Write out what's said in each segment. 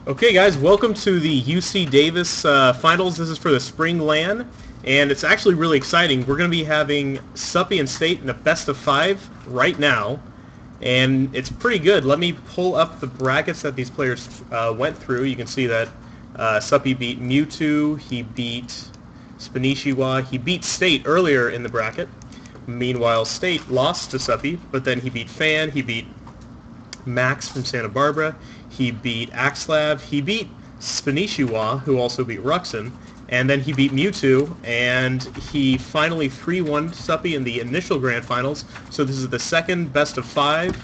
Okay, guys, welcome to the UC Davis finals. This is for the spring LAN, and it's actually really exciting. We're going to be having Suppy and State in a best of 5 right now, and it's pretty good. Let me pull up the brackets that these players went through. You can see that Suppy beat Mewtwo, he beat Spanishiwa, he beat State earlier in the bracket. Meanwhile, State lost to Suppy, but then he beat Fan, he beat Max from Santa Barbara, he beat Axlab, he beat Spanishiwa, who also beat Ruxin, and then he beat Mewtwo, and he finally 3-1 Suppy in the initial Grand Finals. So this is the second best of 5,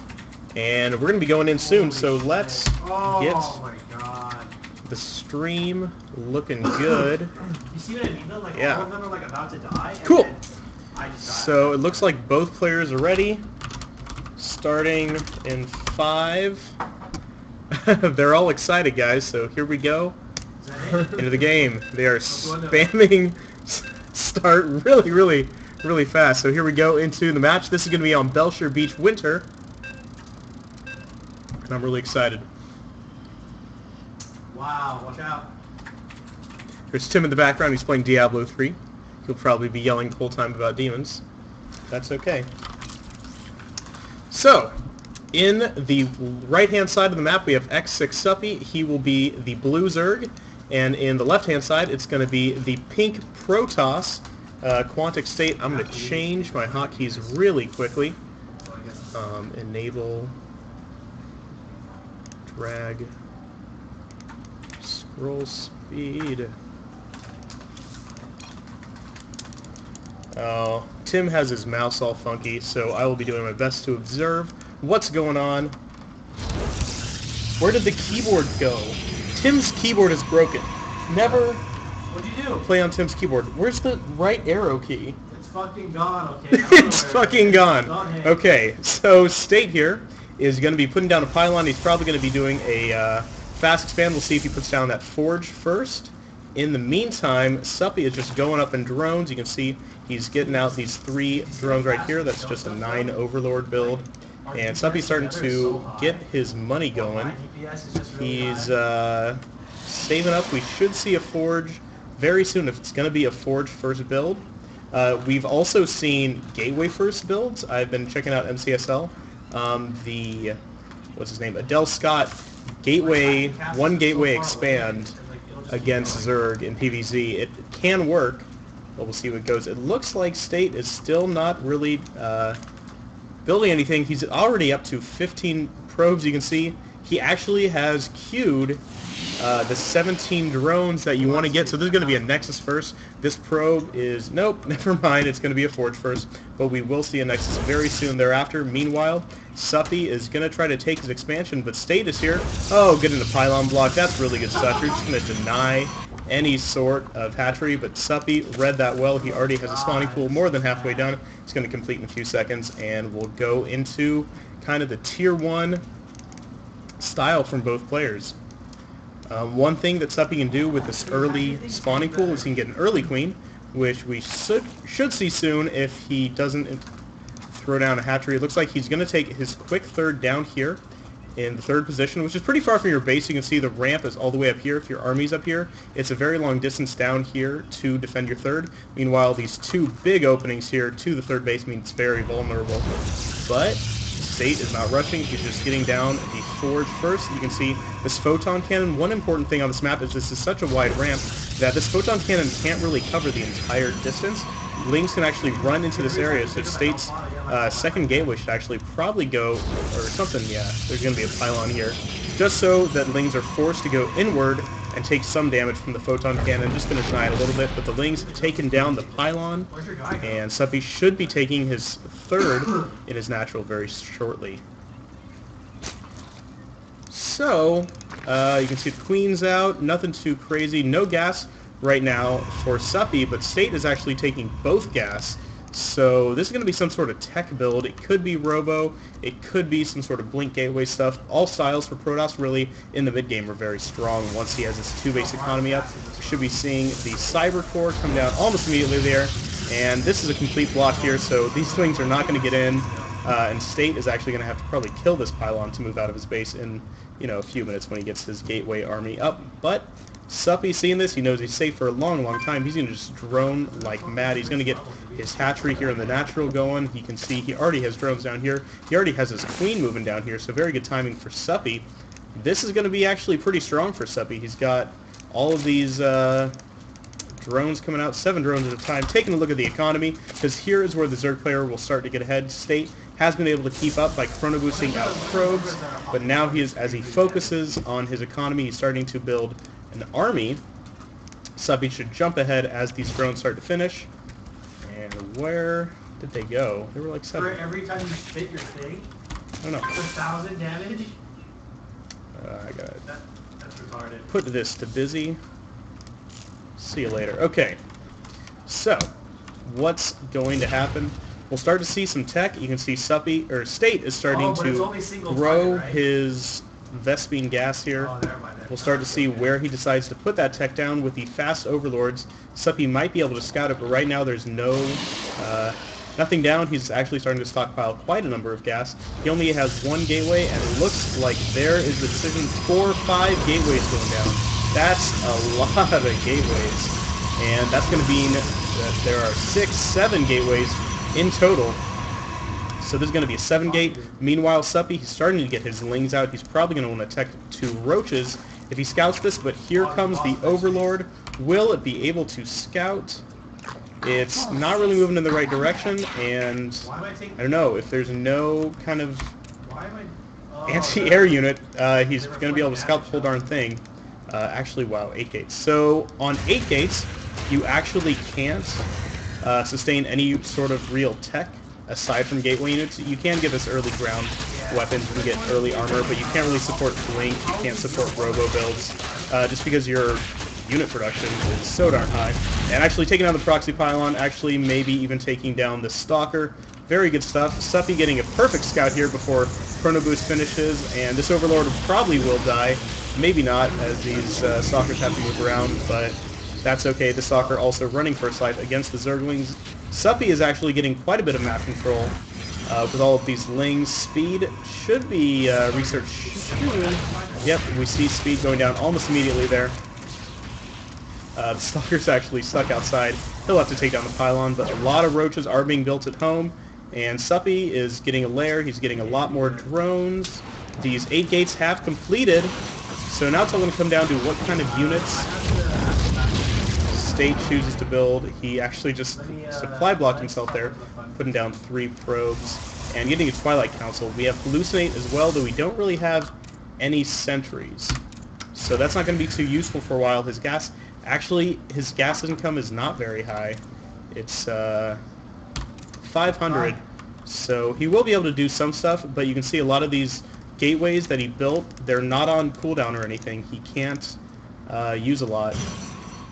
and we're going to be going in soon, so let's get the stream looking good. You see what I mean though? Like yeah. all of them are like about to die. Cool. I just died. So it looks like both players are ready. Starting in 5. They're all excited, guys, so here we go into the game. They are spamming start really fast. So here we go into the match. This is going to be on Belcher Beach Winter, and I'm really excited. Wow, watch out. There's Tim in the background. He's playing Diablo 3. He'll probably be yelling the whole time about demons. That's okay. So, in the right-hand side of the map, we have x6Suppy. He will be the blue Zerg. And in the left-hand side, it's going to be the pink Protoss, QuanticState. I'm going to change my hotkeys really quickly. Enable, drag, scroll speed. Oh, Tim has his mouse all funky, so I will be doing my best to observe what's going on. Where did the keyboard go? Tim's keyboard is broken. Never What'd you do? play on Tim's keyboard. Where's the right arrow key? It's fucking gone, okay? It's fucking gone. Okay, so State here is going to be putting down a pylon. He's probably going to be doing a fast expand. We'll see if he puts down that forge first. In the meantime, Suppy is just going up in drones. You can see he's getting out these 3 drones right here. That's just a 9 Overlord build. And Suppy's starting to get his money going. He's saving up. We should see a forge very soon if it's going to be a forge first build. We've also seen gateway first builds. I've been checking out MCSL. What's his name? Adele Scott gateway, 1 gateway expand against Zerg in PvZ. It can work, but we'll see what goes. It looks like State is still not really building anything. He's already up to 15 probes. You can see he actually has queued the 17 drones that you want to get. So there's going to be a Nexus first. This probe is, nope, never mind. It's going to be a Forge first, but we will see a Nexus very soon thereafter. Meanwhile, Suppy is going to try to take his expansion, but State is here. Oh, getting the pylon block. That's really good stuff. You're just going to deny any sort of hatchery, but Suppy read that well. He already has a spawning pool more than halfway done. It's going to complete in a few seconds, and we'll go into kind of the Tier 1 style from both players. One thing that Suppy can do with this early spawning pool is he can get an early queen, which we should see soon if he doesn't throw down a hatchery. It looks like he's going to take his quick third down here in the 3rd position, which is pretty far from your base. You can see the ramp is all the way up here. If your army's up here, it's a very long distance down here to defend your 3rd. Meanwhile, these 2 big openings here to the 3rd base means it's very vulnerable. But State is not rushing. He's just getting down the forge first. You can see this photon cannon. One important thing on this map is this is such a wide ramp that this photon cannon can't really cover the entire distance. Lings can actually run into this area, so State's 2nd gateway should actually probably go, or something, yeah, there's going to be a pylon here, just so that Lings are forced to go inward and take some damage from the photon cannon. Just going to deny it a little bit, but the Lings have taken down the pylon, and Suppy should be taking his 3rd in his natural very shortly. So, you can see the queen's out, nothing too crazy, no gas right now for Suppy, but State is actually taking both gas. So this is going to be some sort of tech build. It could be Robo, it could be some sort of Blink Gateway stuff. All styles for Protoss really in the mid-game are very strong. Once he has his 2 base economy up, we should be seeing the Cyber Core come down almost immediately there. And this is a complete block here, so these things are not going to get in. And State is actually going to have to probably kill this pylon to move out of his base in, a few minutes when he gets his gateway army up. But Suppy seeing this, he knows he's safe for a long, long time. He's going to just drone like mad. He's going to get his hatchery here in the natural going. He can see he already has drones down here. He already has his queen moving down here, so very good timing for Suppy. This is going to be actually pretty strong for Suppy. He's got all of these drones coming out, 7 drones at a time. Taking a look at the economy, because here is where the Zerg player will start to get ahead. State has been able to keep up by chrono boosting out probes, but now as he focuses on his economy, he's starting to build an army. Suppy should jump ahead as these drones start to finish. And where did they go? They were like 7. For every time you spit your thing, I don't know. it's 1,000 damage. I gotta That's retarded. put this to busy. See you later. Okay, so what's going to happen? We'll start to see some tech. You can see State is starting to grow his Vespine gas here. We'll start to see where he decides to put that tech down with the fast overlords. Suppy might be able to scout it, but right now there's nothing down. He's actually starting to stockpile quite a number of gas. He only has 1 gateway, and it looks like there is the decision 4 or 5 gateways going down. That's a lot of gateways, and that's going to mean that there are 6, 7 gateways in total. So there's going to be a 7 gate. Meanwhile, Suppy, he's starting to get his lings out. He's probably going to want to attack 2 roaches if he scouts this, but here comes the Overlord. Will it be able to scout? It's not really moving in the right direction, and I don't know, if there's no kind of anti-air unit, he's going to be able to scout the whole darn thing. Actually, wow, 8 gates. So on 8 gates, you actually can't sustain any sort of real tech aside from gateway units. You can get this early ground weapons, you can get early armor, but you can't really support Blink, you can't support robo builds, just because your unit production is so darn high. And actually taking down the proxy pylon, actually maybe even taking down the stalker. Very good stuff. Suppy getting a perfect scout here before chrono boost finishes, and this overlord probably will die. Maybe not, as these stalkers have to move around, but that's okay. The stalker also running first life against the Zerglings. Suppy is actually getting quite a bit of map control with all of these lings. Speed should be researched soon. Yep, we see speed going down almost immediately there. The stalker's actually stuck outside. He'll have to take down the pylon, but a lot of roaches are being built at home, and Suppy is getting a lair. He's getting a lot more drones. These 8 gates have completed, so now it's all going to come down to what kind of units State chooses to build. He actually just supply blocked himself there, putting down 3 probes, and getting a Twilight Council. We have Hallucinate as well, though we don't really have any sentries. So that's not going to be too useful for a while. His gas income is not very high. It's 500, so he will be able to do some stuff, but you can see a lot of these gateways that he built, they're not on cooldown or anything. He can't use a lot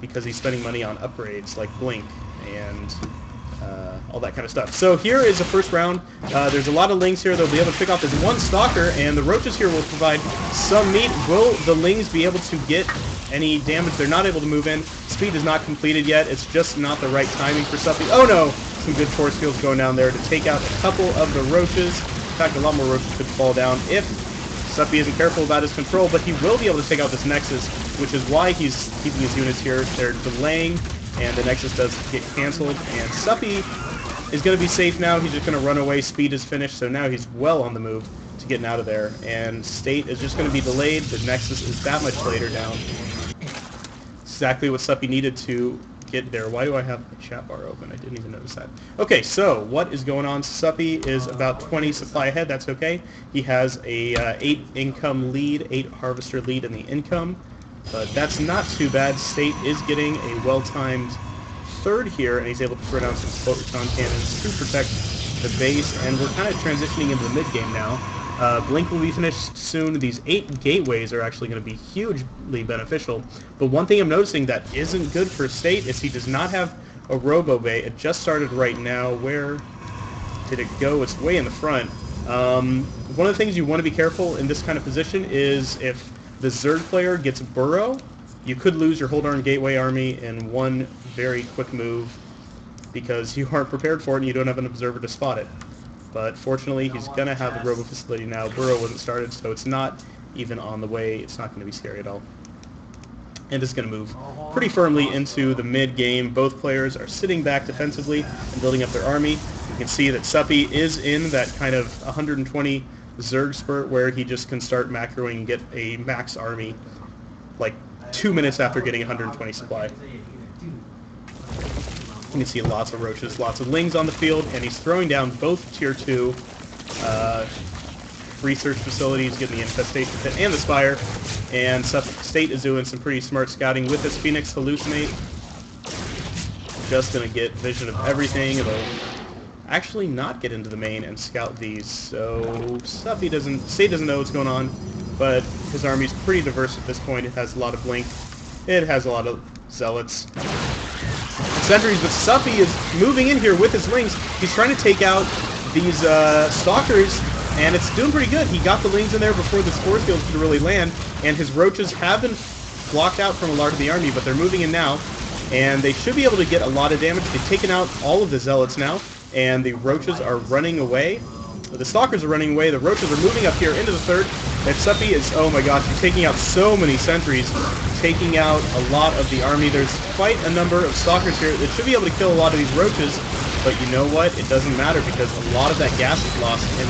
because he's spending money on upgrades like Blink and all that kind of stuff. So here is the first round. There's a lot of lings here. They'll be able to pick off this 1 stalker, and the roaches here will provide some meat. Will the lings be able to get any damage? They're not able to move in. Speed is not completed yet. It's just not the right timing for Suppy. Oh no! Some good force fields going down there to take out a couple of the roaches. In fact, a lot more roaches could fall down if Suppy isn't careful about his control, but he will be able to take out this Nexus, which is why he's keeping his units here. They're delaying, and the Nexus does get cancelled, and Suppy is going to be safe now. He's just going to run away. Speed is finished, so now he's well on the move to getting out of there, and State is just going to be delayed. The Nexus is that much later down. Exactly what Suppy needed to get there. Why do I have the chat bar open? I didn't even notice that. Okay, so what is going on? Suppy is about 20 supply ahead. That's okay. He has a 8 income lead, 8 harvester lead in the income, but that's not too bad. State is getting a well-timed 3rd here, and he's able to throw down some photon cannons to protect the base, and we're kind of transitioning into the mid-game now. Blink will be finished soon. These 8 gateways are actually going to be hugely beneficial. But one thing I'm noticing that isn't good for State is he does not have a Robo Bay. It just started right now. Where did it go? It's way in the front. One of the things you want to be careful in this kind of position is if the Zerg player gets Burrow, you could lose your whole darn gateway army in one very quick move because you aren't prepared for it and you don't have an observer to spot it. But fortunately, he's going to have the robo facility now. Burrow wasn't started, so it's not even on the way. It's not going to be scary at all. And it's going to move pretty firmly into the mid-game. Both players are sitting back defensively and building up their army. You can see that Suppy is in that kind of 120 Zerg spurt where he just can start macroing and get a max army like 2 minutes after getting 120 supply. You can see lots of roaches, lots of lings on the field, and he's throwing down both tier 2 research facilities, getting the infestation pit and the spire, and State is doing some pretty smart scouting with this Phoenix Hallucinate. Just going to get vision of everything. It'll actually not get into the main and scout these, so State doesn't know what's going on, but his army's pretty diverse at this point. It has a lot of blink, it has a lot of zealots, sentries, but Suppy is moving in here with his lings. He's trying to take out these stalkers, and it's doing pretty good. He got the lings in there before the spore field could really land, and his roaches have been blocked out from a lot of the army, but they're moving in now, and they should be able to get a lot of damage. They've taken out all of the zealots now, and the roaches are running away. The stalkers are running away. The roaches are moving up here into the third. And Suppy is, oh my gosh, he's taking out so many sentries, taking out a lot of the army. There's quite a number of stalkers here that should be able to kill a lot of these roaches, but you know what? It doesn't matter because a lot of that gas is lost in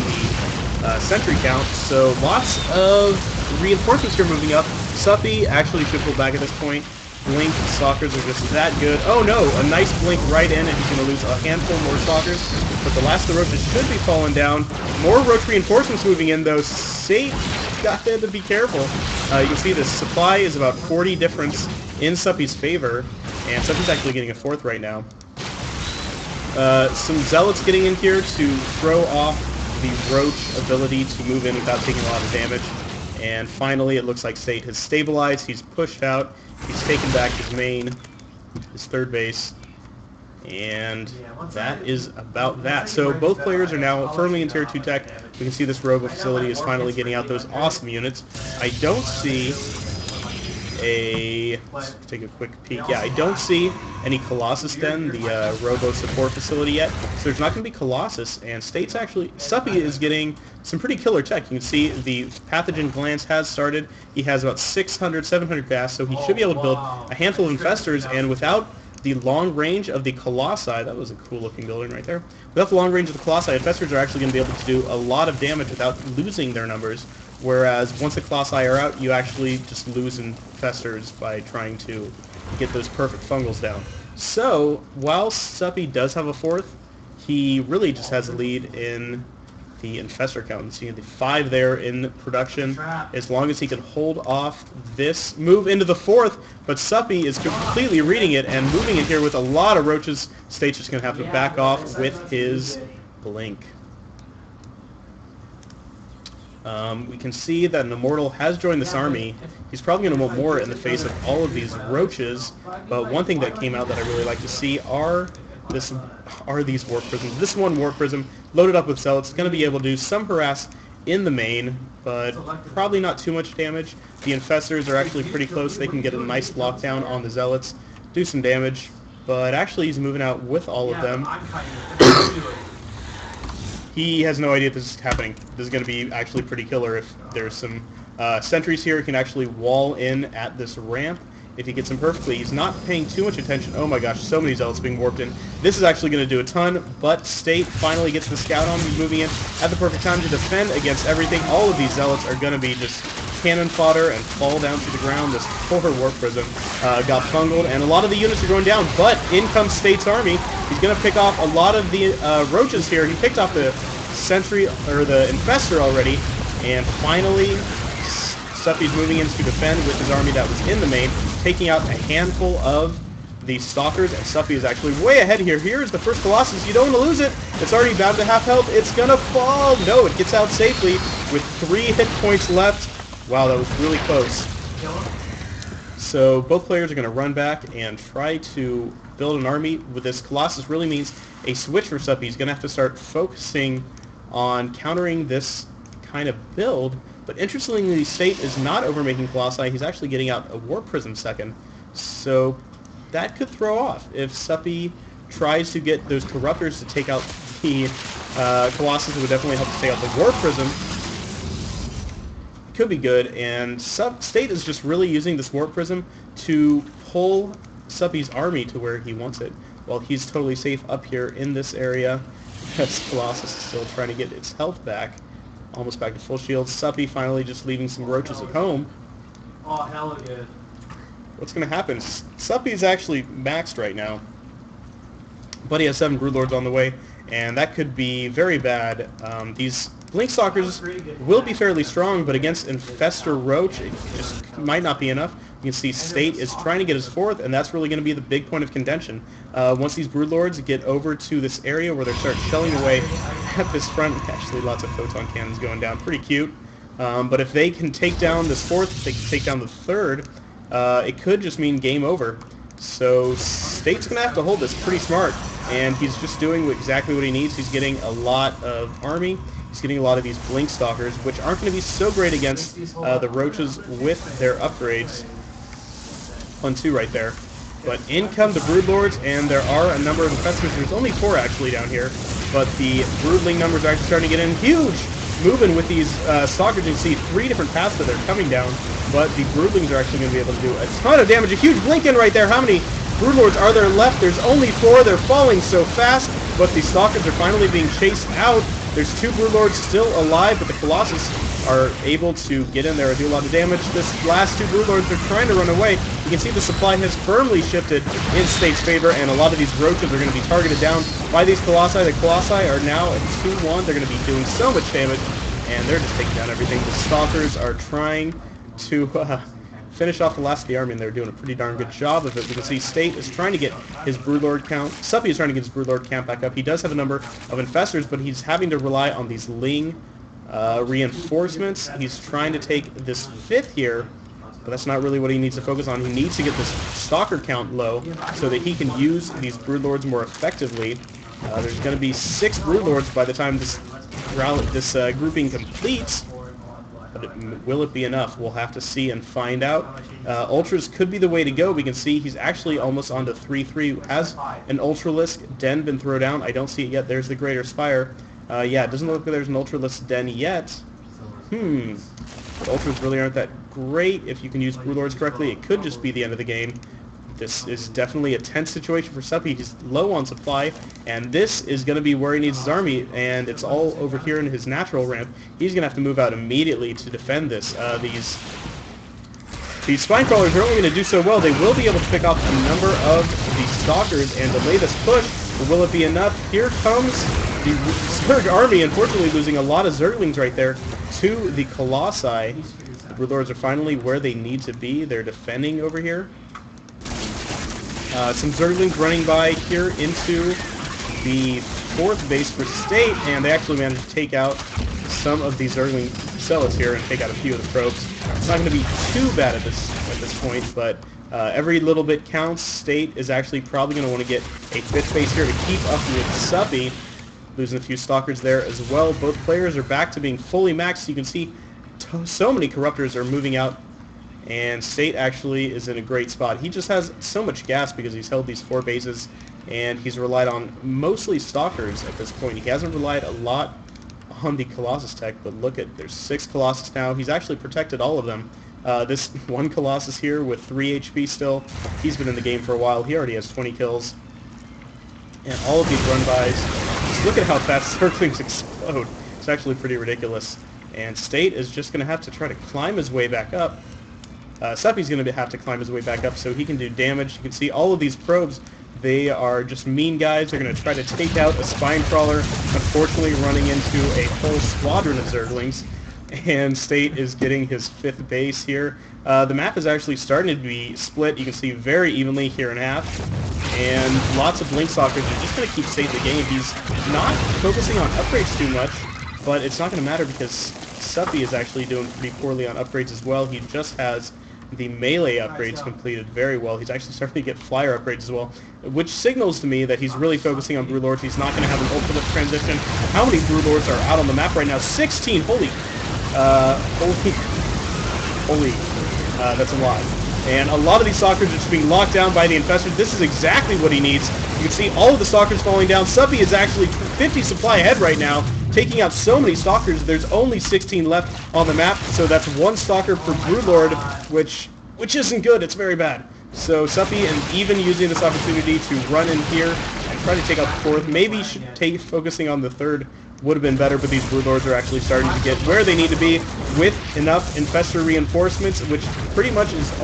the sentry count. So lots of reinforcements here moving up. Suppy actually should pull back at this point. Blink stalkers are just that good. Oh no, a nice blink right in, and he's going to lose a handful more stalkers. But the last of the roaches should be falling down. More roach reinforcements moving in, though. State got to be careful. You can see the supply is about 40 difference in Suppy's favor, and Suppy's actually getting a fourth right now. Some zealots getting in here to throw off the roach ability to move in without taking a lot of damage. And finally, it looks like State has stabilized. He's pushed out. He's taken back his main, his third base, and that is about that. So both players are now firmly in Tier 2 tech. We can see this robo facility is finally getting out those awesome units. I don't see let's take a quick peek. Yeah, I don't see any Colossus Den, the robo support facility yet. So there's not going to be Colossus, and Suppy is getting some pretty killer tech. You can see the pathogen glance has started. He has about 600, 700 gas, so he should be able to build a handful of infestors, and without the long range of the Colossi, that was a cool looking building right there. Without the long range of the Colossi, infestors are actually going to be able to do a lot of damage without losing their numbers. Whereas once the Colossi are out, you actually just lose infestors by trying to get those perfect fungals down. So, while Suppy does have a fourth, he really just has a lead in the infestor count. You see the 5 there in production. As long as he can hold off this move into the fourth, but Suppy is completely reading it and moving in here with a lot of roaches. State's just going to have to back off with his blink. We can see that an Immortal has joined this army. He's probably going to want more in the face of all of these roaches, but one thing that came out that I really like to see are these Warp Prisms. This one Warp Prism, loaded up with Zealots, is going to be able to do some harass in the main, but probably not too much damage. The Infestors are actually pretty close. They can get a nice lockdown on the Zealots, do some damage, but actually he's moving out with all of them. He has no idea this is happening. This is going to be actually pretty killer if there's some sentries here. He can actually wall in at this ramp if he gets them perfectly. He's not paying too much attention. Oh my gosh, so many zealots being warped in. This is actually going to do a ton, but State finally gets the scout on. He's moving in at the perfect time to defend against everything. All of these zealots are going to be just cannon fodder and fall down to the ground. This poor Warp Prism got fungled, and a lot of the units are going down, but in comes State's army. He's going to pick off a lot of the roaches here. He picked off the sentry, or the infestor already, and finally Suppy's moving in to defend with his army that was in the main, taking out a handful of the stalkers, and Suppy is actually way ahead here. Here's the first Colossus. You don't want to lose it. It's already down to half health. It's gonna fall. No, it gets out safely with 3 hit points left. Wow, that was really close. So both players are going to run back and try to build an army. With this Colossus really means a switch for Suppy. He's going to have to start focusing on countering this kind of build, but interestingly, State is not overmaking Colossi. He's actually getting out a Warp Prism second, so that could throw off if Suppy tries to get those Corruptors to take out the Colossus would definitely help to take out the War Prism. Could be good, and State is just really using this Warp Prism to pull Suppy's army to where he wants it, while he's totally safe up here in this area, because Colossus is still trying to get its health back, almost back to full shield. Suppy finally just leaving some roaches at home. Oh, hell yeah. What's going to happen? Suppy is actually maxed right now, but he has 7 Broodlords on the way, and that could be very bad. These Blinkstalkers will be fairly strong, but against Infestor Roach, it just might not be enough. You can see State is trying to get his 4th, and that's really going to be the big point of contention. Once these Broodlords get over to this area where they start shelling away at this front, actually lots of Photon Cannons going down, pretty cute. But if they can take down this 4th, if they can take down the 3rd, it could just mean game over. So State's going to have to hold this pretty smart, and he's just doing exactly what he needs. He's getting a lot of army. He's getting a lot of these Blinkstalkers, which aren't going to be so great against the Roaches with their upgrades. 1-2 right there. But in come the Broodlords, and there are a number of Infestors. There's only 4 actually down here, but the Broodling numbers are actually starting to get in huge. Moving with these Stalkers, you can see 3 different paths that they're coming down, but the Broodlings are actually going to be able to do a ton of damage. A huge blink in right there. How many Broodlords are there left? There's only 4. They're falling so fast, but the Stalkers are finally being chased out. There's 2 Broodlords still alive, but the Colossus are able to get in there and do a lot of damage. This last 2 Broodlords are trying to run away. You can see the supply has firmly shifted in State's favor, and a lot of these Roaches are going to be targeted down by these Colossi. The Colossi are now at 2-1. They're going to be doing so much damage, and they're just taking down everything. The Stalkers are trying to finish off the last of the army, and they're doing a pretty darn good job of it. We can see State is trying to get his Broodlord count. Suppy is trying to get his Broodlord count back up. He does have a number of Infestors, but he's having to rely on these Ling reinforcements. He's trying to take this 5th here, but that's not really what he needs to focus on. He needs to get this Stalker count low so that he can use these Broodlords more effectively. There's going to be 6 Broodlords by the time this grouping completes. But will it be enough? We'll have to see and find out. Ultras could be the way to go. We can see he's actually almost on to 3-3. Has an Ultralisk Den been thrown down? I don't see it yet. There's the Greater Spire. Yeah, it doesn't look like there's an Ultralisk Den yet. But Ultras really aren't that great if you can use Broodlords correctly. It could just be the end of the game. This is definitely a tense situation for Suppy. He's low on supply, and this is going to be where he needs his army, and it's all over here in his natural ramp. He's going to have to move out immediately to defend this. These Spine Crawlers are only going to do so well. They will be able to pick off a number of these Stalkers and delay this push, but will it be enough? Here comes the Zerg army, unfortunately losing a lot of Zerglings right there to the Colossi. The Broodlords are finally where they need to be. They're defending over here. Some Zerglings running by here into the 4th base for State, and they actually managed to take out some of these Zergling Zealots here and take out a few of the probes. It's not going to be too bad at this point, but every little bit counts. State is actually probably going to want to get a 5th base here to keep up with Suppy, losing a few Stalkers there as well. Both players are back to being fully maxed. You can see so many Corruptors are moving out, and State actually is in a great spot. He just has so much gas because he's held these 4 bases, and he's relied on mostly Stalkers at this point. He hasn't relied a lot on the Colossus tech, but look at, there's 6 Colossus now. He's actually protected all of them. This one Colossus here with 3 HP still, he's been in the game for a while. He already has 20 kills. And all of these run-bys, just look at how fast Zerglings explode. It's actually pretty ridiculous. And State is just going to have to try to climb his way back up. Suppy's going to have to climb his way back up so he can do damage. You can see all of these probes, they are just mean guys. They're going to try to take out a Spine Crawler, unfortunately running into a whole squadron of Zerglings. And State is getting his 5th base here. The map is actually starting to be split. You can see very evenly here in half. And lots of Blinkstalkers are just going to keep State in the game. He's not focusing on upgrades too much, but it's not going to matter because Suppy is actually doing pretty poorly on upgrades as well. He just has the melee upgrades completed very well. He's actually starting to get flyer upgrades as well, which signals to me that he's really focusing on Broodlords. He's not going to have an Ultralisk transition. How many Broodlords are out on the map right now? 16! Holy, that's a lot. And a lot of these stalkers are just being locked down by the infestors. This is exactly what he needs. You can see all of the stalkers falling down. Suppy is actually 50 supply ahead right now, taking out so many stalkers. There's only 16 left on the map, so that's one stalker per broodlord, which isn't good. It's very bad. So Suppy, and even using this opportunity to run in here and try to take out the fourth, maybe focusing on the third would have been better, but these broodlords are actually starting to get where they need to be with enough infestor reinforcements, which pretty much is the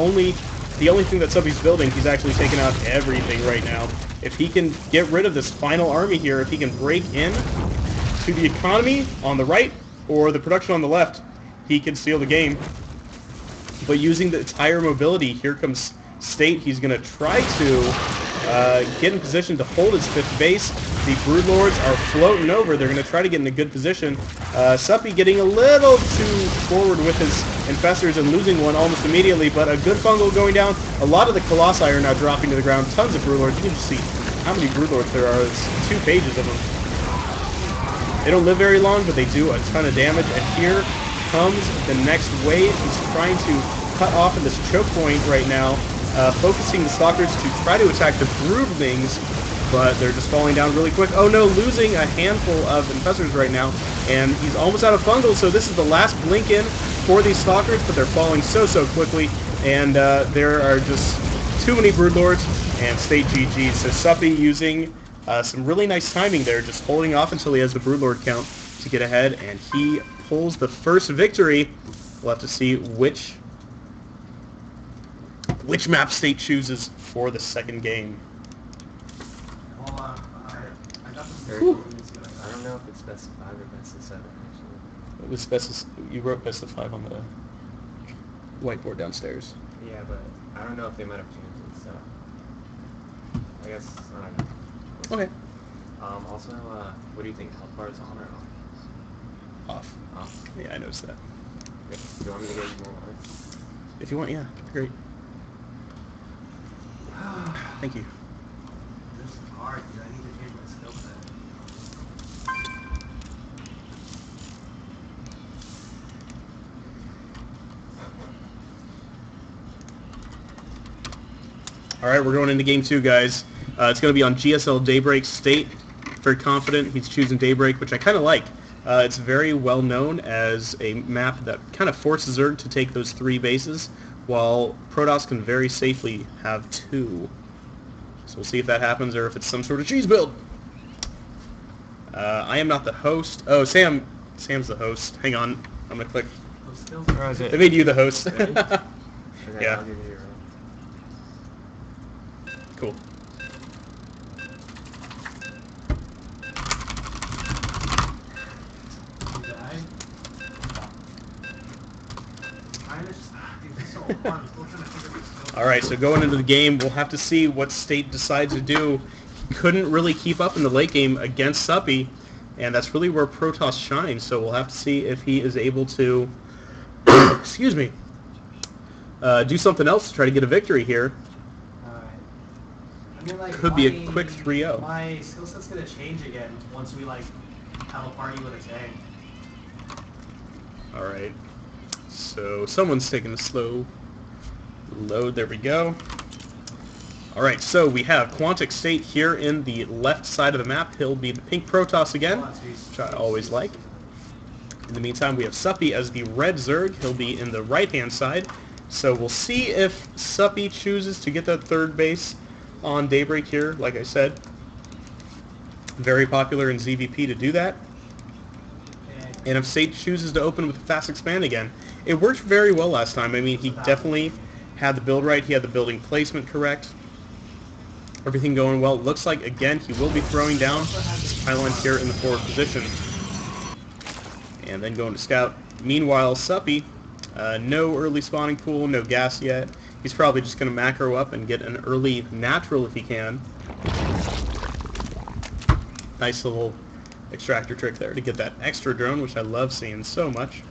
only thing that Suppy's building. He's actually taken out everything right now. If he can get rid of this final army here, if he can break in to the economy on the right or the production on the left, he can steal the game. But using the entire mobility, here comes State. He's going to try to get in position to hold his fifth base. The broodlords are floating over. They're going to try to get in a good position. Suppy getting a little too forward with his infestors and losing one almost immediately, but a good fungal going down. A lot of the colossi are now dropping to the ground. Tons of broodlords. You can just see how many broodlords there are. It's 2 pages of them. They don't live very long, but they do a ton of damage. And here comes the next wave. He's trying to cut off in this choke point right now, focusing the stalkers to try to attack the broodlings, but they're just falling down really quick. Oh no, losing a handful of infestors right now, and he's almost out of fungal, so this is the last blink in for these stalkers, but they're falling so quickly, and there are just too many broodlords, and State GG. So Suppy using some really nice timing there, just holding off until he has the broodlord count to get ahead, and he pulls the first victory. We'll have to see which map State chooses for the second game. Hold on. I got the I don't know if it's best of 5 or best of 7, actually. It was best of, you wrote best of 5 on the whiteboard downstairs. Yeah, but I don't know if they might have changed it, so I guess, I don't know. Okay. Also, what do you think? Health bar is on or off? Off. Off. Yeah, I noticed that. Okay. Do you want me to get you more water? If you want, yeah. Great. Thank you. This is hard, dude. I need to change my skill set. Alright, we're going into game 2, guys. It's going to be on GSL Daybreak. State, very confident. He's choosing Daybreak, which I kind of like. It's very well known as a map that kind of forces Zerg to take those 3 bases, while Protoss can very safely have 2. So we'll see if that happens or if it's some sort of cheese build. I am not the host. Oh, Sam's the host. Hang on. I'm going to click. Or is it? They made you the host. Okay, Yeah. I'll give you your Cool. You die? Dude, this is so hard. I'm still trying to figure this out. Alright, so going into the game, we'll have to see what State decides to do. He couldn't really keep up in the late game against Suppy, and that's really where Protoss shines, so we'll have to see if he is able to, excuse me, do something else to try to get a victory here. Alright. I mean, like, Could be a quick 3-0. My skill set's gonna change again once we, like, have a party with a tank. Alright, so someone's taking a slow load. There we go. Alright, so we have QuanticState here in the left side of the map. He'll be the pink Protoss again, which I always like. In the meantime, we have Suppy as the red Zerg. He'll be in the right-hand side. So we'll see if Suppy chooses to get that third base on Daybreak here, like I said. Very popular in ZVP to do that. And if State chooses to open with Fast Expand again, it worked very well last time. I mean, he definitely had the build right. He had the building placement correct. Everything going well. It looks like, again, he will be throwing down this pylon here in the forward position. And then going to scout. Meanwhile, Suppy, no early spawning pool, no gas yet. He's probably just going to macro up and get an early natural if he can. Nice little extractor trick there to get that extra drone, which I love seeing so much.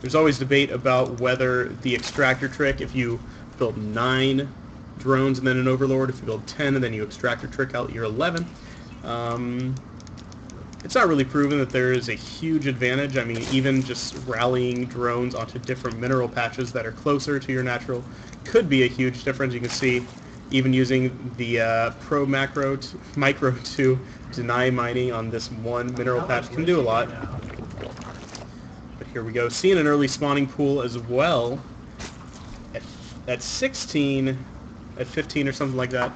There's always debate about whether the extractor trick, if you build 9 drones and then an overlord, if you build 10 and then you extractor trick out your 11, it's not really proven that there is a huge advantage. I mean, even just rallying drones onto different mineral patches that are closer to your natural could be a huge difference. You can see even using the micro to deny mining on this one mineral patch can do a lot. But here we go, seeing an early spawning pool as well at 16, at 15 or something like that.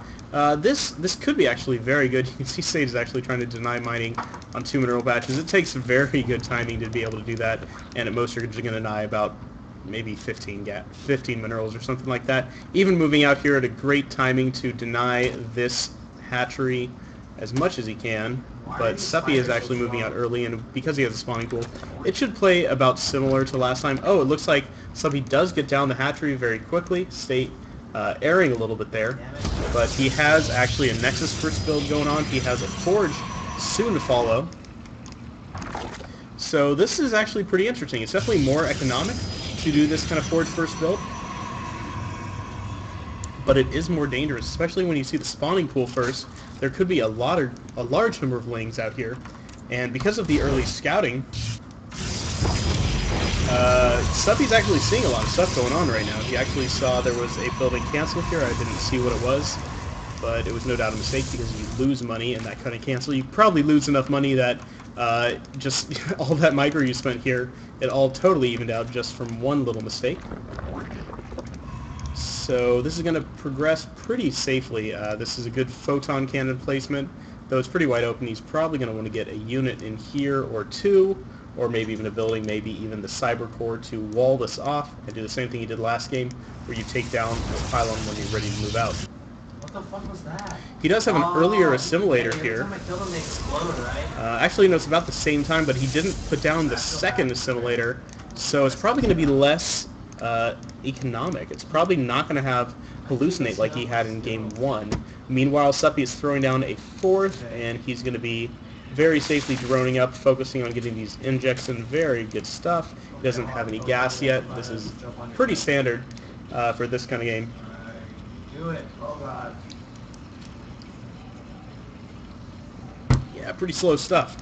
This could be actually very good. You can see Sage is actually trying to deny mining on 2 mineral patches. It takes very good timing to be able to do that, and at most you're just going to deny about maybe 15 minerals or something like that. Even moving out here at a great timing to deny this hatchery as much as he can. But Suppy is actually moving out early, and because he has a spawning pool, it should play about similar to last time. Oh, it looks like Suppy does get down the hatchery very quickly. State erring a little bit there, but he has actually a Nexus first build going on. He has a Forge soon to follow. So this is actually pretty interesting. It's definitely more economic to do this kind of Forge first build, but it is more dangerous, especially when you see the spawning pool first. There could be a large number of lings out here, and because of the early scouting, Suppy's actually seeing a lot of stuff going on right now. He actually saw there was a building canceled here. I didn't see what it was, but it was no doubt a mistake because you lose money in that kind of cancel. You probably lose enough money that just all that micro you spent here, it all totally evened out just from one little mistake. So this is going to progress pretty safely. This is a good photon cannon placement, though it's pretty wide open. He's probably going to want to get a unit in here or two, or maybe even a building, maybe even the cyber core to wall this off and do the same thing he did last game, where you take down this pylon when you're ready to move out. What the fuck was that? He does have an earlier assimilator here. Every time I kill them, they explode, right? Actually, no, it's about the same time, but he didn't put down the second assimilator, so it's probably going to be less economic. It's probably not going to have hallucinate like he had in game 1. Meanwhile, Suppy is throwing down a fourth, and he's going to be very safely droning up, focusing on getting these injects in. Very good stuff. He doesn't have any gas yet. This is pretty standard for this kind of game. Do it. Oh god. Yeah, pretty slow stuff.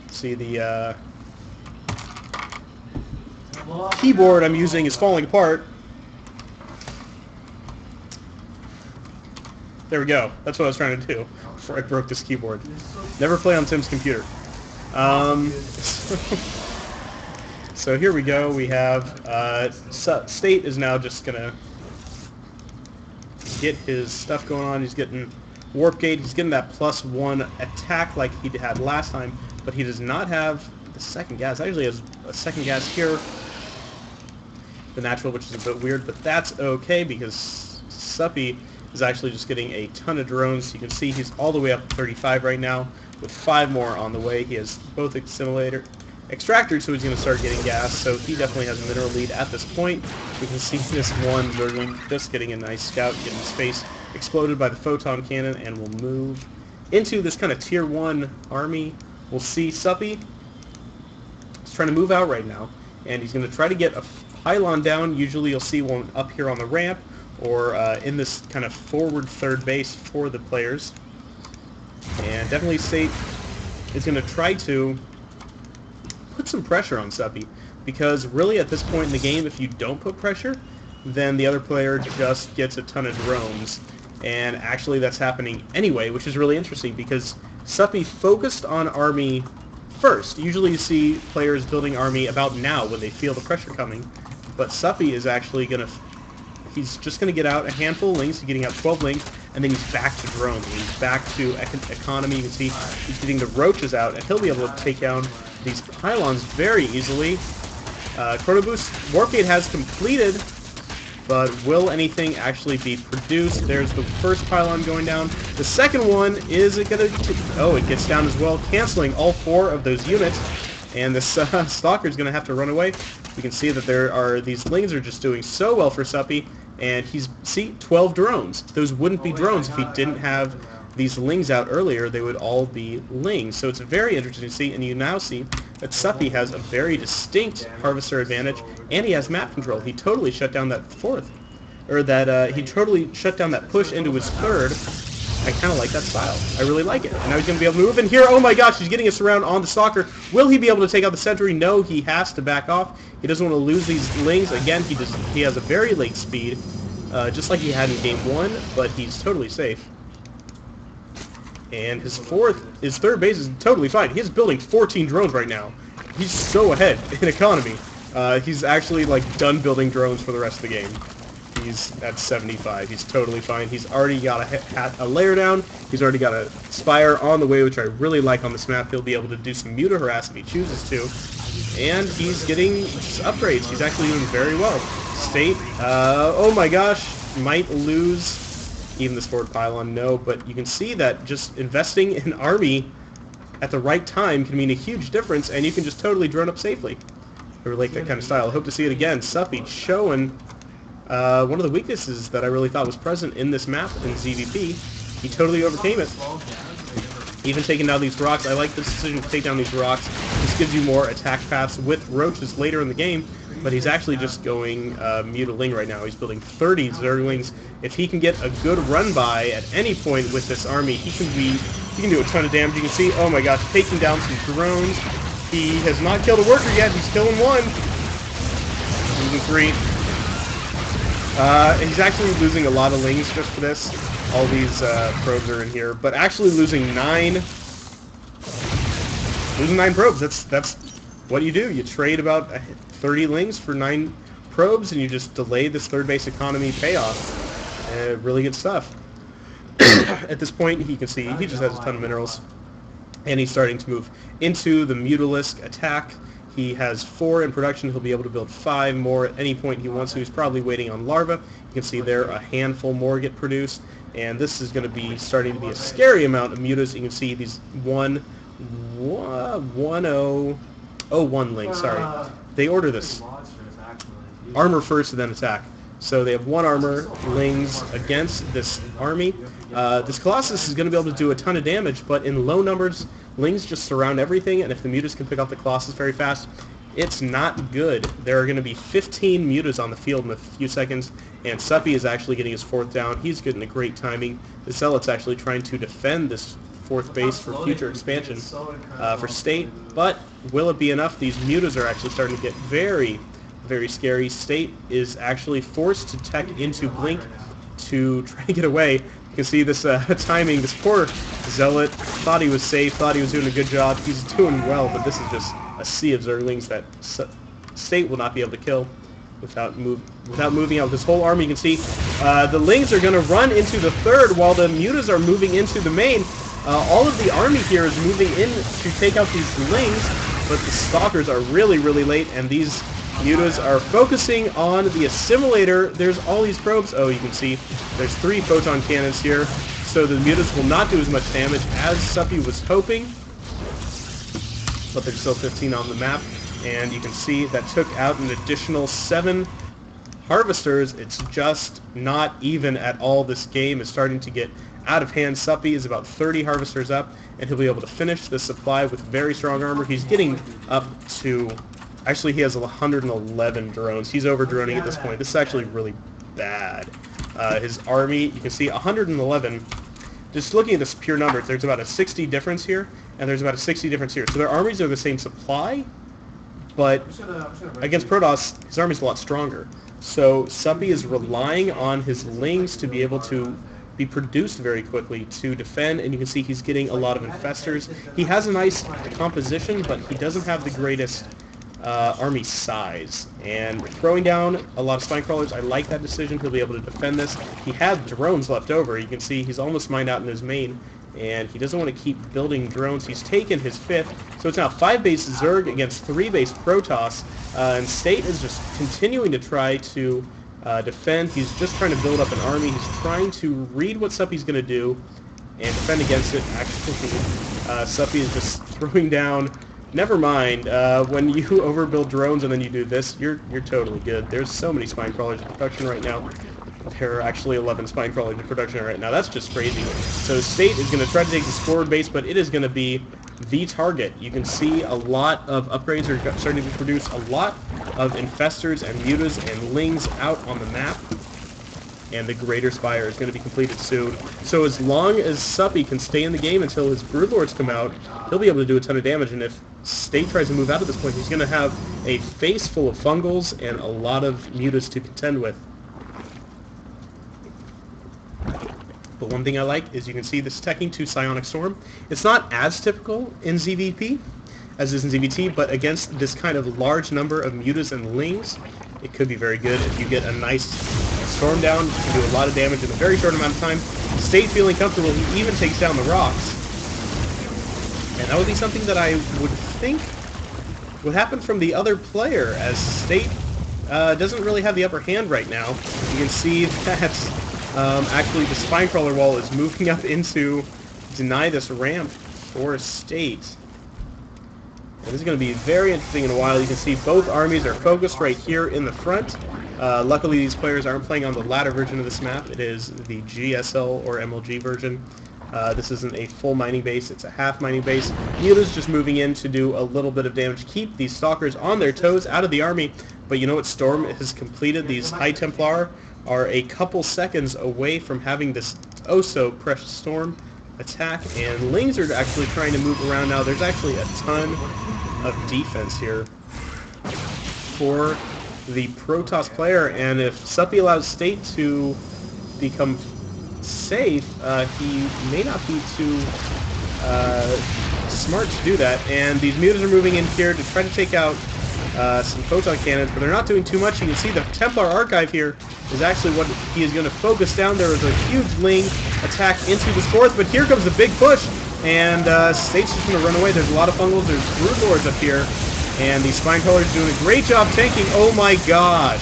See, the keyboard I'm using is falling apart. There we go. That's what I was trying to do before I broke this keyboard. Never play on Tim's computer. So here we go. We have State is now just gonna get his stuff going on. He's getting Warp Gate. He's getting that +1 attack like he had last time, but he does not have the second gas. Actually, he has a second gas here, the natural, which is a bit weird, but that's okay because Suppy is actually just getting a ton of drones. You can see he's all the way up to 35 right now, with 5 more on the way. He has both extractors, so he's going to start getting gas, so he definitely has a mineral lead at this point. We can see this one Zergling just getting a nice scout, getting his face exploded by the photon cannon, and we'll move into this kind of tier 1 army. We'll see Suppy is trying to move out right now, and he's going to try to get a pylon down. Usually you'll see one up here on the ramp, or in this kind of forward third base for the players. And definitely State is going to try to put some pressure on Suppy, because really at this point in the game, if you don't put pressure, then the other player just gets a ton of drones. And actually that's happening anyway, which is really interesting, because Suppy focused on army first. Usually you see players building army about now when they feel the pressure coming, but Suppy is actually going to... He's just going to get out a handful of lings. He's getting out 12 lings, and then he's back to drones. And he's back to economy. You can see he's getting the roaches out, and he'll be able to take down these pylons very easily. Chrono Boost Warp Gate has completed, but will anything actually be produced? There's the first pylon going down. The second one, is it going to... Oh, it gets down as well, canceling all 4 of those units. And this Stalker's going to have to run away. We can see that these lings are just doing so well for Suppy, and see, 12 drones. Those wouldn't be drones if he didn't have these lings out earlier. They would all be lings. So it's very interesting to see, and you now see that Suppy has a very distinct harvester advantage, and he has map control. He totally shut down that fourth, or that he totally shut down that push into his third, I kind of like that style. I really like it. And now he's going to be able to move in here. Oh my gosh, he's getting us around on the Stalker. Will he be able to take out the Sentry? No, he has to back off. He doesn't want to lose these Lings. Again, he has a very late speed, just like he had in Game 1, but he's totally safe. And his third base is totally fine. He's building 14 drones right now. He's so ahead in economy. He's actually like done building drones for the rest of the game. He's at 75. He's totally fine. He's already got a layer down. He's already got a Spire on the way, which I really like on this map. He'll be able to do some Muta Harass if he chooses to. And he's getting upgrades. He's actually doing very well. State, oh my gosh, might lose even this forward pylon. No, but you can see that just investing in army at the right time can mean a huge difference, and you can just totally drone up safely. I really like that kind of style. I hope to see it again. Suppy showing one of the weaknesses that I really thought was present in this map in ZVP. He totally overcame it. Even taking down these rocks. I like this decision to take down these rocks. This gives you more attack paths with roaches later in the game, but he's actually just going Mutaling right now. He's building 30 Zerglings. If he can get a good run by at any point with this army, he can do a ton of damage. You can see, oh my gosh, taking down some drones. He has not killed a worker yet. He's killing one. Losing 3. He's actually losing a lot of Lings just for this. All these probes are in here, but actually losing 9. Losing 9 probes. That's what you do. You trade about 30 Lings for 9 probes, and you just delay this third base economy payoff. Really good stuff. At this point, you can see he just has a ton of minerals, and he's starting to move into the Mutalisk attack. He has 4 in production. He'll be able to build 5 more at any point he wants to. He's probably waiting on larva. You can see there a handful more get produced, and this is going to be starting to be a scary amount of mutas. You can see these 1 Lings. Sorry, they order this armor first and then attack. So they have 1 armor Lings against this army. This Colossus is going to be able to do a ton of damage, but in low numbers, Lings just surround everything, and if the mutas can pick off the Colossus very fast, it's not good. There are going to be 15 mutas on the field in a few seconds, and Suppy is actually getting his 4th down. He's getting a great timing. The Zealot's actually trying to defend this 4th base for future expansion for State, but will it be enough? These mutas are actually starting to get very, very scary. State is actually forced to tech into Blink to try to get away. You can see this timing. This poor Zealot thought he was safe, thought he was doing a good job. He's doing well, but this is just a sea of Zerglings that State will not be able to kill without moving out this whole army. You can see the Lings are going to run into the 3rd while the mutas are moving into the main. All of the army here is moving in to take out these Lings, but the Stalkers are really, really late, and these mutas are focusing on the assimilator. There's all these probes. Oh, you can see there's 3 photon cannons here, so the mutas will not do as much damage as Suppy was hoping, but there's still 15 on the map, and you can see that took out an additional 7 harvesters. It's just not even at all. This game is starting to get out of hand. Suppy is about 30 harvesters up, and he'll be able to finish the supply with very strong armor. He's getting up to... Actually, he has 111 drones. He's over-droning at this point. This is actually really bad. His army, you can see 111. Just looking at this pure numbers, there's about a 60 difference here, and there's about a 60 difference here. So their armies are the same supply, but against Protoss, his army's a lot stronger. So Suppy is relying on his Lings to be able to be produced very quickly to defend, and you can see he's getting a lot of infestors. He has a nice composition, but he doesn't have the greatest army size, and throwing down a lot of spine crawlers, I like that decision. He'll be able to defend this. He had drones left over. You can see he's almost mined out in his main, and he doesn't want to keep building drones. He's taken his 5th, so it's now 5 base Zerg against 3 base Protoss, and State is just continuing to try to defend. He's just trying to build up an army. He's trying to read what Suppy's going to do and defend against it. Actually, Suppy is just throwing down. Never mind, when you overbuild drones and then you do this, you're totally good. There's so many spine crawlers in production right now. There are actually 11 spine crawlers in production right now. That's just crazy. So State is going to try to take this forward base, but it is going to be the target. You can see a lot of upgrades are starting to produce a lot of infestors and mutas and Lings out on the map. and the Greater Spire is going to be completed soon. So as long as Suppy can stay in the game until his Broodlords come out, he'll be able to do a ton of damage, and if State tries to move out at this point, he's going to have a face full of fungals and a lot of mutas to contend with. But one thing I like is you can see this teching to Psionic Storm. It's not as typical in ZVP as it is in ZVT, but against this kind of large number of mutas and lings, it could be very good. If you get a nice storm down, you can do a lot of damage in a very short amount of time. State feeling comfortable, he even takes down the rocks. And that would be something that I would think would happen from the other player, as State doesn't really have the upper hand right now. You can see that actually the Spinecrawler wall is moving up into deny this ramp for State. And this is going to be very interesting in a while. You can see both armies are focused right here in the front. Luckily, these players aren't playing on the latter version of this map. It is the GSL or MLG version. This isn't a full mining base, it's a half mining base. Muta's just moving in to do a little bit of damage, keep these Stalkers on their toes out of the army. But you know what? Storm has completed. These High Templar are a couple seconds away from having this oh-so-precious Storm attack, and Lings are actually trying to move around now. There's actually a ton of defense here for the Protoss player, and if Suppy allows State to become safe, he may not be too smart to do that. And these mutas are moving in here to try to take out some photon cannons, but they're not doing too much. You can see the Templar Archive here is actually what he is going to focus down. There is a huge Ling attack into this fourth, but here comes the big push, and State's just going to run away. There's a lot of fungals. There's Broodlords up here, and the Spinecrawlers doing a great job tanking. Oh my gosh!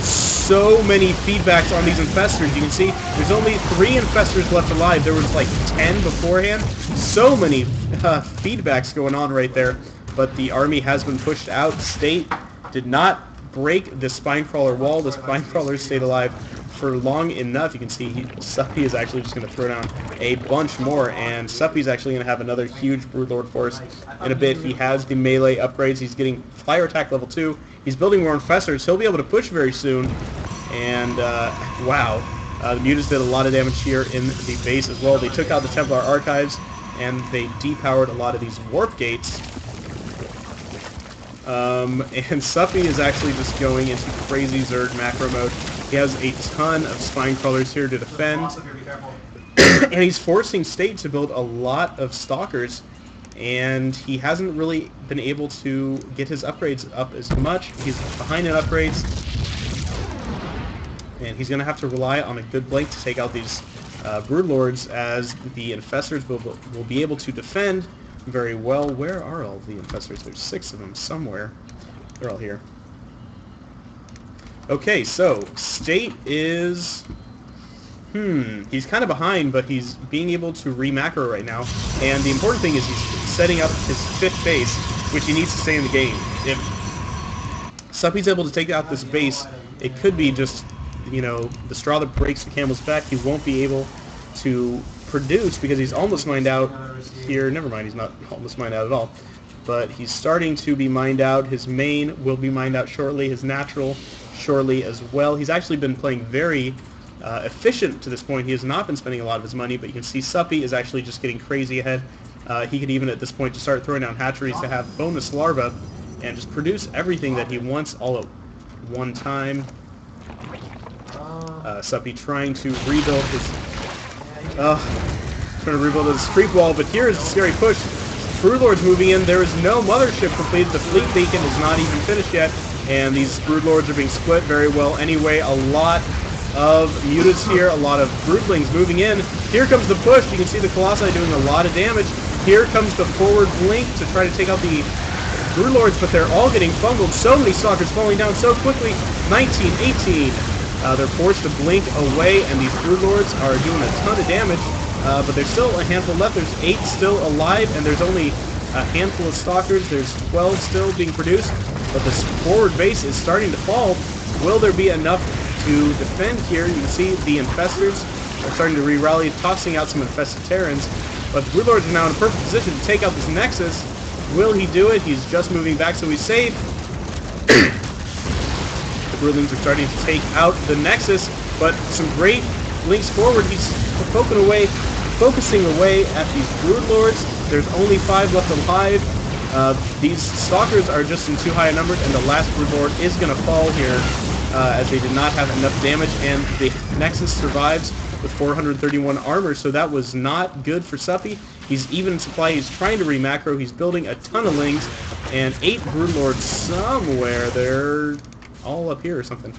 So many feedbacks on these Infestors. You can see there's only 3 Infestors left alive. There was like 10 beforehand. So many feedbacks going on right there. But the army has been pushed out. State did not break the Spinecrawler wall. The Spinecrawlers stayed alive for long enough. You can see Suppy is actually just going to throw down a bunch more, and Suppy's actually going to have another huge Broodlord force in a bit. He has the melee upgrades. He's getting fire attack level 2. He's building more Infestors. He'll be able to push very soon. And wow, the Mutas did a lot of damage here in the base as well. They took out the Templar Archives, and they depowered a lot of these warp gates. And Suppy is actually just going into crazy Zerg macro mode. He has a ton of Spinecrawlers here to defend, and he's forcing State to build a lot of Stalkers, and he hasn't really been able to get his upgrades up as much. He's behind in upgrades, and he's going to have to rely on a good blink to take out these Broodlords, as the Infestors will be able to defend very well. Where are all the Infestors? There's 6 of them somewhere. They're all here. Okay, so State is... he's kind of behind, but he's being able to re-macro right now. And the important thing is he's setting up his 5th base, which he needs to stay in the game. If Suppy's able to take out this base, it could be just, you know, the straw that breaks the camel's back. He won't be able to produce because he's almost mined out here. Never mind, he's not almost mined out at all. But he's starting to be mined out. His main will be mined out shortly. His natural shortly as well. He's actually been playing very efficient to this point. He has not been spending a lot of his money, but you can see Suppy is actually just getting crazy ahead. He could even at this point just start throwing down hatcheries to have bonus larvae and just produce everything that he wants all at one time. Suppy trying to rebuild his creep wall, but here is the scary push. Broodlords moving in. There is no mothership completed. The fleet beacon is not even finished yet, and these Broodlords are being split very well anyway. A lot of mutas here, a lot of Broodlings moving in. Here comes the push. You can see the Colossi doing a lot of damage. Here comes the forward blink to try to take out the Broodlords, but they're all getting fungled. So many Stalkers falling down so quickly. 19, 18. They're forced to blink away, and these Broodlords are doing a ton of damage. But there's still a handful left. There's 8 still alive, and there's only a handful of Stalkers. There's 12 still being produced, but this forward base is starting to fall. Will there be enough to defend here? You can see the Infestors are starting to re-rally, tossing out some infested Terrans, but the Broodlords are now in a perfect position to take out this Nexus. Will he do it? He's just moving back, so he's safe. The Broodlings are starting to take out the Nexus. But some great links forward. He's focusing away at these broodlords. There's only 5 left alive. These stalkers are just in too high a number, and the last broodlord is going to fall here as they did not have enough damage, and the Nexus survives with 431 armor, so that was not good for Suppy. He's even in supply. He's trying to re-macro. He's building a ton of lings, and 8 broodlords somewhere. They're all up here or something.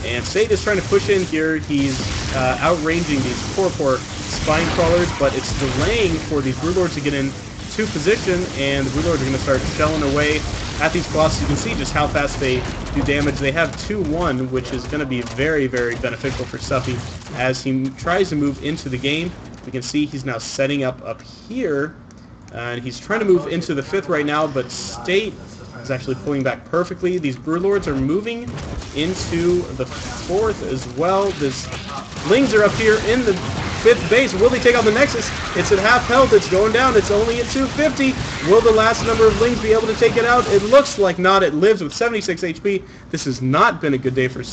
And State is trying to push in here. He's outranging these poor spine crawlers, but it's delaying for these broodlords to get in to position, and the broodlords are going to start shelling away at these colossus. You can see just how fast they do damage. They have 2-1, which is going to be very, very beneficial for Suppy as he tries to move into the game. We can see he's now setting up here, and he's trying to move into the 5th right now, but State is actually pulling back perfectly. These broodlords are moving into the 4th as well. These lings are up here in the 5th base. Will they take out the Nexus? It's at half health. It's going down. It's only at 250. Will the last number of lings be able to take it out? It looks like not. It lives with 76 HP. This has not been a good day for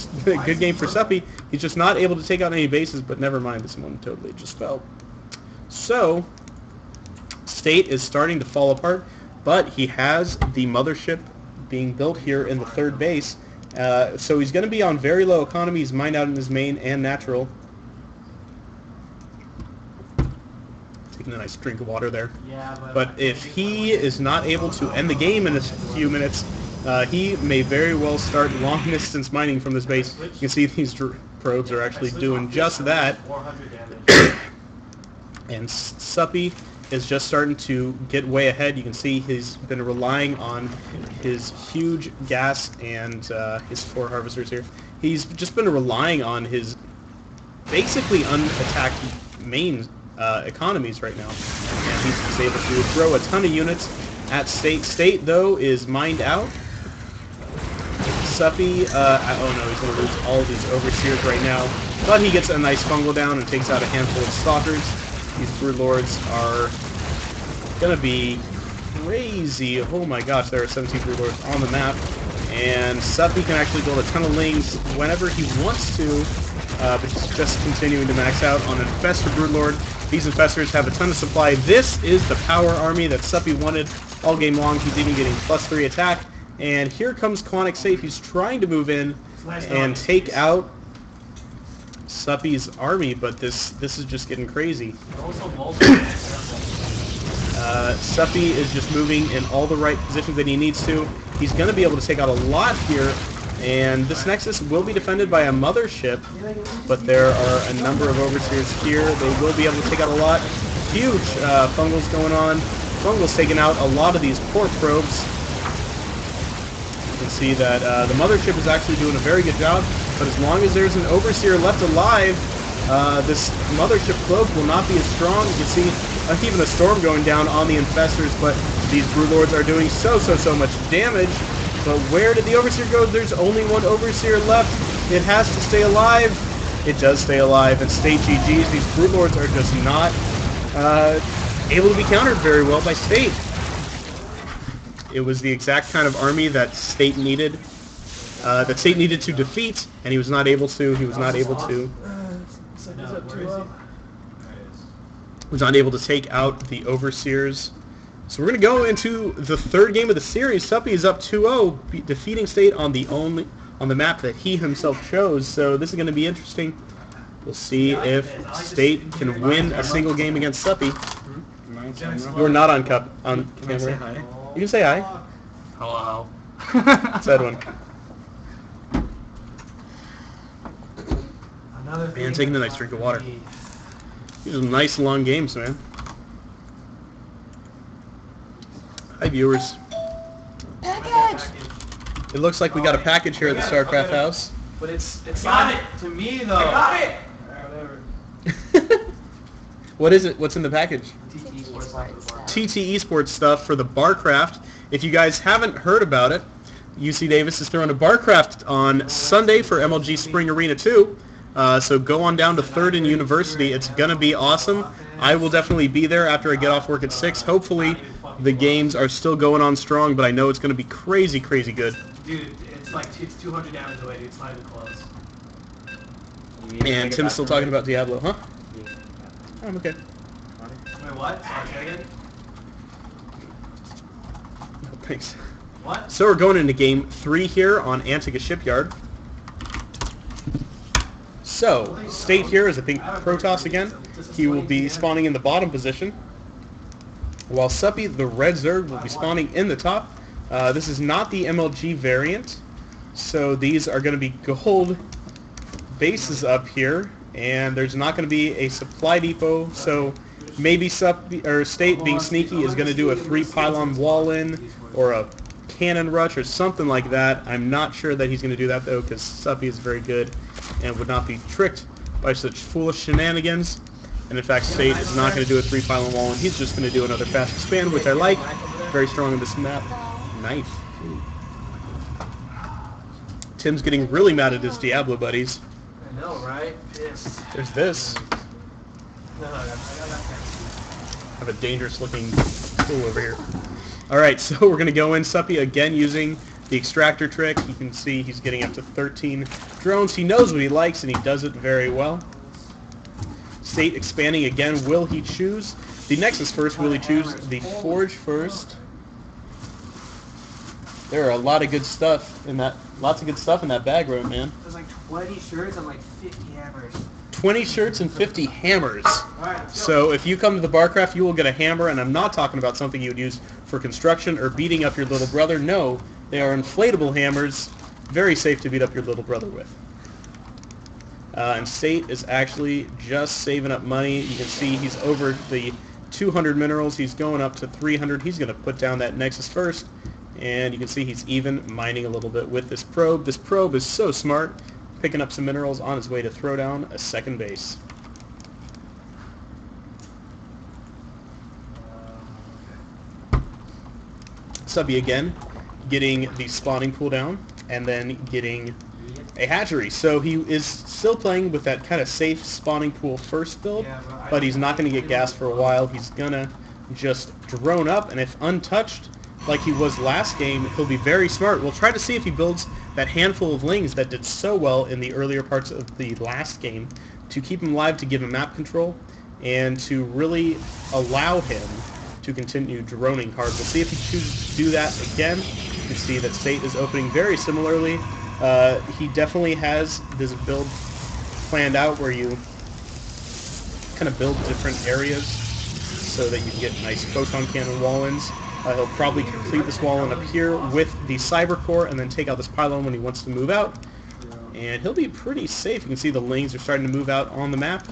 good game for Suppy. He's just not able to take out any bases, but never mind. This one totally just fell. So State is starting to fall apart, but he has the mothership being built here in the 3rd base. So he's going to be on very low economy. He's mined out in his main and natural. Taking a nice drink of water there. Yeah, but if he is not able to end the game in a few minutes, he may very well start long distance mining from this base. You can see these probes are actually doing just that. And Suppy is just starting to get way ahead. You can see he's been relying on his huge gas and his 4 harvesters here. He's just been relying on his basically unattacked main economies right now. And he's able to throw a ton of units at State. State, though, is mined out. Suppy, oh no, he's going to lose all of these overseers right now. But he gets a nice fungal down and takes out a handful of stalkers. These broodlords are going to be crazy. Oh my gosh, there are 17 broodlords on the map. And Suppy can actually build a ton of lings whenever he wants to, but he's just continuing to max out on Infestor Broodlord. These Infestors have a ton of supply. This is the power army that Suppy wanted all game long. He's even getting +3 attack. And here comes QuanticState. He's trying to move in and take out Suppy's army, but this is just getting crazy. Suppy is just moving in all the right positions that he needs to. He's going to be able to take out a lot here, and this Nexus will be defended by a mothership, but there are a number of overseers here. They will be able to take out a lot. Huge fungals going on. Fungal's taking out a lot of these poor probes. You can see that the mothership is actually doing a very good job, but as long as there's an overseer left alive, this mothership cloak will not be as strong. You can see even a storm going down on the infestors, but these broodlords are doing so much damage. But where did the overseer go? There's only one overseer left. It has to stay alive. It does stay alive, and State GG's. These broodlords are just not able to be countered very well by State. It was the exact kind of army that State needed to defeat, and he was not able to. He was not able to. Was not able to take out the overseers. So we're going to go into the 3rd game of the series. Suppy is up 2-0, defeating State on the map that he himself chose. So this is going to be interesting. We'll see if State can win a single game against Suppy. We're not on camera. Can I say hi? You can say hi. Hello. Said one. Man, taking a nice drink of water. These are nice long games, man. Hi, viewers. Package! It looks like we got a package here at the StarCraft house. But it's not to me though. I got it. Whatever. What is it? What's in the package? TT Esports stuff for the Barcraft. If you guys haven't heard about it, UC Davis is throwing a Barcraft on Sunday for MLG Spring Arena 2. So go on down to 3rd and University. It's going to be awesome. I will definitely be there after I get off work at 6. Hopefully the games are still going on strong, but I know it's going to be crazy good. Dude, it's 200 damage away, dude. It's not even close. And Tim's still talking about Diablo, huh? Yeah. I'm okay. Wait, what? Sorry, say again? No, thanks. What? So we're going into game 3 here on Antigua Shipyard. So, State here is a pink Protoss again. He will be spawning in the bottom position, while Suppy, the red Zerg, will be spawning in the top. This is not the MLG variant, so these are going to be gold bases up here, and there's not going to be a supply depot, so maybe State, being sneaky, is going to do a 3-pylon wall-in or a cannon rush or something like that. I'm not sure that he's going to do that, though, because Suppy is very good and would not be tricked by such foolish shenanigans. And in fact, State is not going to do a 3-pylon wall-in. He's just going to do another fast expand, which I like. Very strong on this map. Knife. Tim's getting really mad at his Diablo buddies. I know, right? Pissed. There's this. No, I got that. I have a dangerous-looking tool over here. Alright, so we're going to go in. Suppy again using the extractor trick. You can see he's getting up to 13 drones. He knows what he likes, and he does it very well. State expanding again. Will he choose the Nexus first? Will he choose the Forge first? There are a lot of good stuff in that. Lots of good stuff in that bag room, man. There's like 20 shirts and like 50 hammers. 20 shirts and 50 hammers. Alright, let's go. So if you come to the Barcraft, you will get a hammer, and I'm not talking about something you would use for construction or beating up your little brother. No, they are inflatable hammers, very safe to beat up your little brother with. And State is actually just saving up money. You can see he's over the 200 minerals. He's going up to 300. He's going to put down that Nexus first. And you can see he's even mining a little bit with this probe. This probe is so smart, picking up some minerals on his way to throw down a second base. Suppy again, getting the spawning pool down, and then getting a hatchery. So he is still playing with that kind of safe spawning pool first build, but he's not going to get gas for a while. He's going to just drone up, and if untouched, like he was last game, he'll be very smart. We'll try to see if he builds that handful of lings that did so well in the earlier parts of the last game to keep him alive, to give him map control, and to really allow him to continue droning hard. We'll see if he chooses to do that again. You can see that State is opening very similarly. He definitely has this build planned out where you kind of build different areas so that you can get nice photon cannon wall-ins. He'll probably complete this wall-in up here with the cyber core and then take out this pylon when he wants to move out. And he'll be pretty safe. You can see the lings are starting to move out on the map.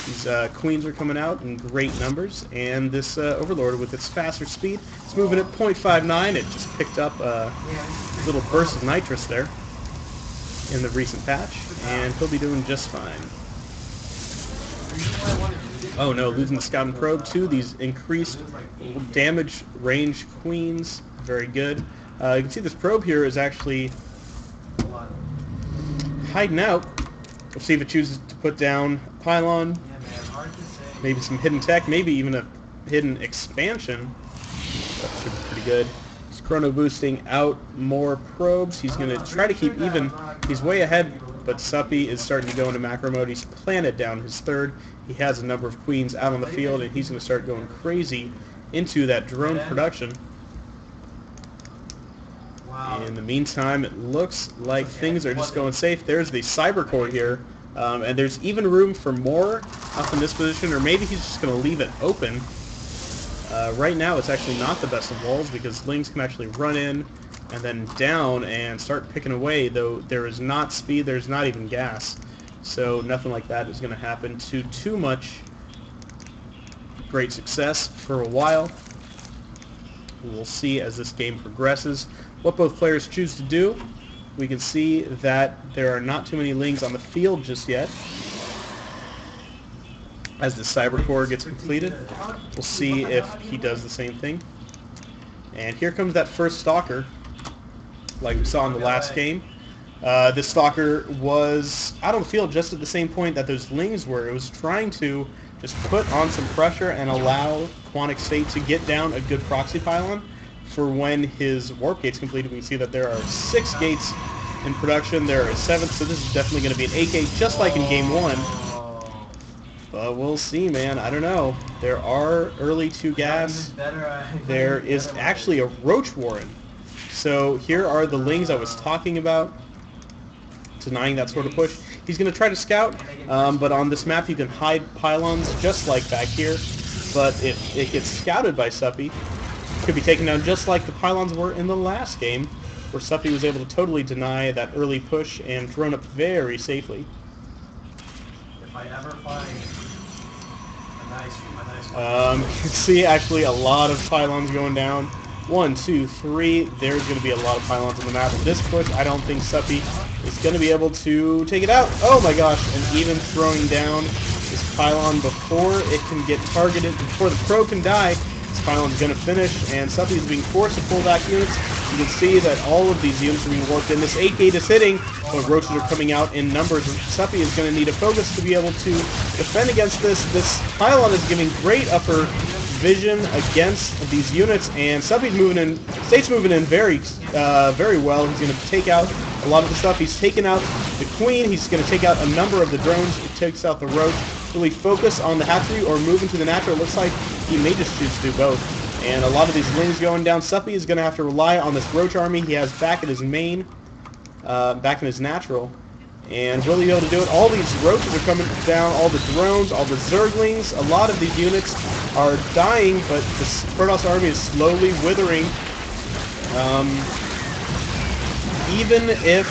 These queens are coming out in great numbers. And this Overlord with its faster speed, it's moving at 0.59. It just picked up a little burst of nitrous there in the recent patch. And he'll be doing just fine. Oh no, losing the scout and probe too. These increased damage range queens, very good. You can see this probe here is actually hiding out. We'll see if it chooses to put down a pylon, maybe some hidden tech, maybe even a hidden expansion. That should be pretty good. He's chrono boosting out more probes. He's going to try to keep even. He's way ahead, but Suppy is starting to go into macro mode. He's planted down his third. He has a number of queens out on the field, and he's going to start going crazy into that drone production. In the meantime, it looks like things are just going safe. There's the cyber core here, and there's even room for more up in this position, or maybe he's just going to leave it open. Right now, it's actually not the best of walls because lings can actually run in and then down and start picking away, though there is not speed, there's not even gas. So nothing like that is going to happen to too much great success for a while. We'll see as this game progresses what both players choose to do. We can see that there are not too many lings on the field just yet. As the cyber core gets completed, we'll see if he does the same thing. And here comes that first stalker, like we saw in the last game. This stalker was out on the field just at the same point that those lings were. It was trying to just put on some pressure and allow QuanticState to get down a good proxy pylon for when his warp gate's completed. We can see that there are 6 gates in production. There are 7, so this is definitely going to be an 8-gate, just like in Game 1. But we'll see, man. I don't know. There are early 2 gas. There is actually a Roach Warren. So here are the Lings I was talking about, denying that sort of push. He's going to try to scout, but on this map you can hide pylons just like back here. But if it gets scouted by Suppy, could be taken down just like the pylons were in the last game, where Suppy was able to totally deny that early push and drone up very safely. If I ever find a nice you can see actually a lot of pylons going down. 1, 2, 3. There's going to be a lot of pylons on the map. With this push, I don't think Suppy is going to be able to take it out. Oh my gosh, and even throwing down this pylon before it can get targeted, before the pro can die, this pylon is going to finish, and Suppy is being forced to pull back units. You can see that all of these units are being warped in. This 8-gate is hitting, but roaches are coming out in numbers. Suppy is going to need a focus to be able to defend against this. This pylon is giving great upper vision against these units, and Suppy's moving in. State's moving in very well. He's going to take out a lot of the stuff. He's taken out the Queen. He's going to take out a number of the drones. He takes out the Roach. Really focus on the hatchery or move into the natural. It looks like he may just choose to do both. And a lot of these Lings going down. Suppy is going to have to rely on this Roach army he has back at his main, back in his natural. And will he be able to do it? All these Roaches are coming down, all the drones, all the Zerglings. A lot of these units are dying, but the Protoss army is slowly withering. Even if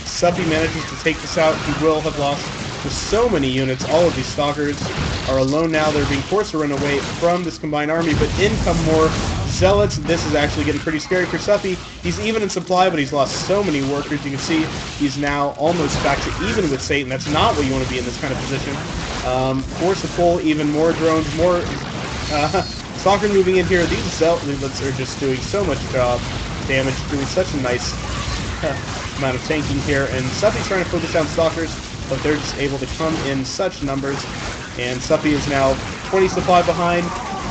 Suppy manages to take this out, he will have lost with so many units. All of these Stalkers are alone now. They're being forced to run away from this combined army, but in come more Zealots. This is actually getting pretty scary for Suppy. He's even in supply, but he's lost so many workers. You can see he's now almost back to even with Satan. That's not what you want to be in this kind of position. Forced to pull even more drones, more Stalker moving in here. These Zealots are just doing so much damage, doing such a nice amount of tanking here, and Suppy's trying to focus down Stalkers, but they're just able to come in such numbers, and Suppy is now 20 supply behind.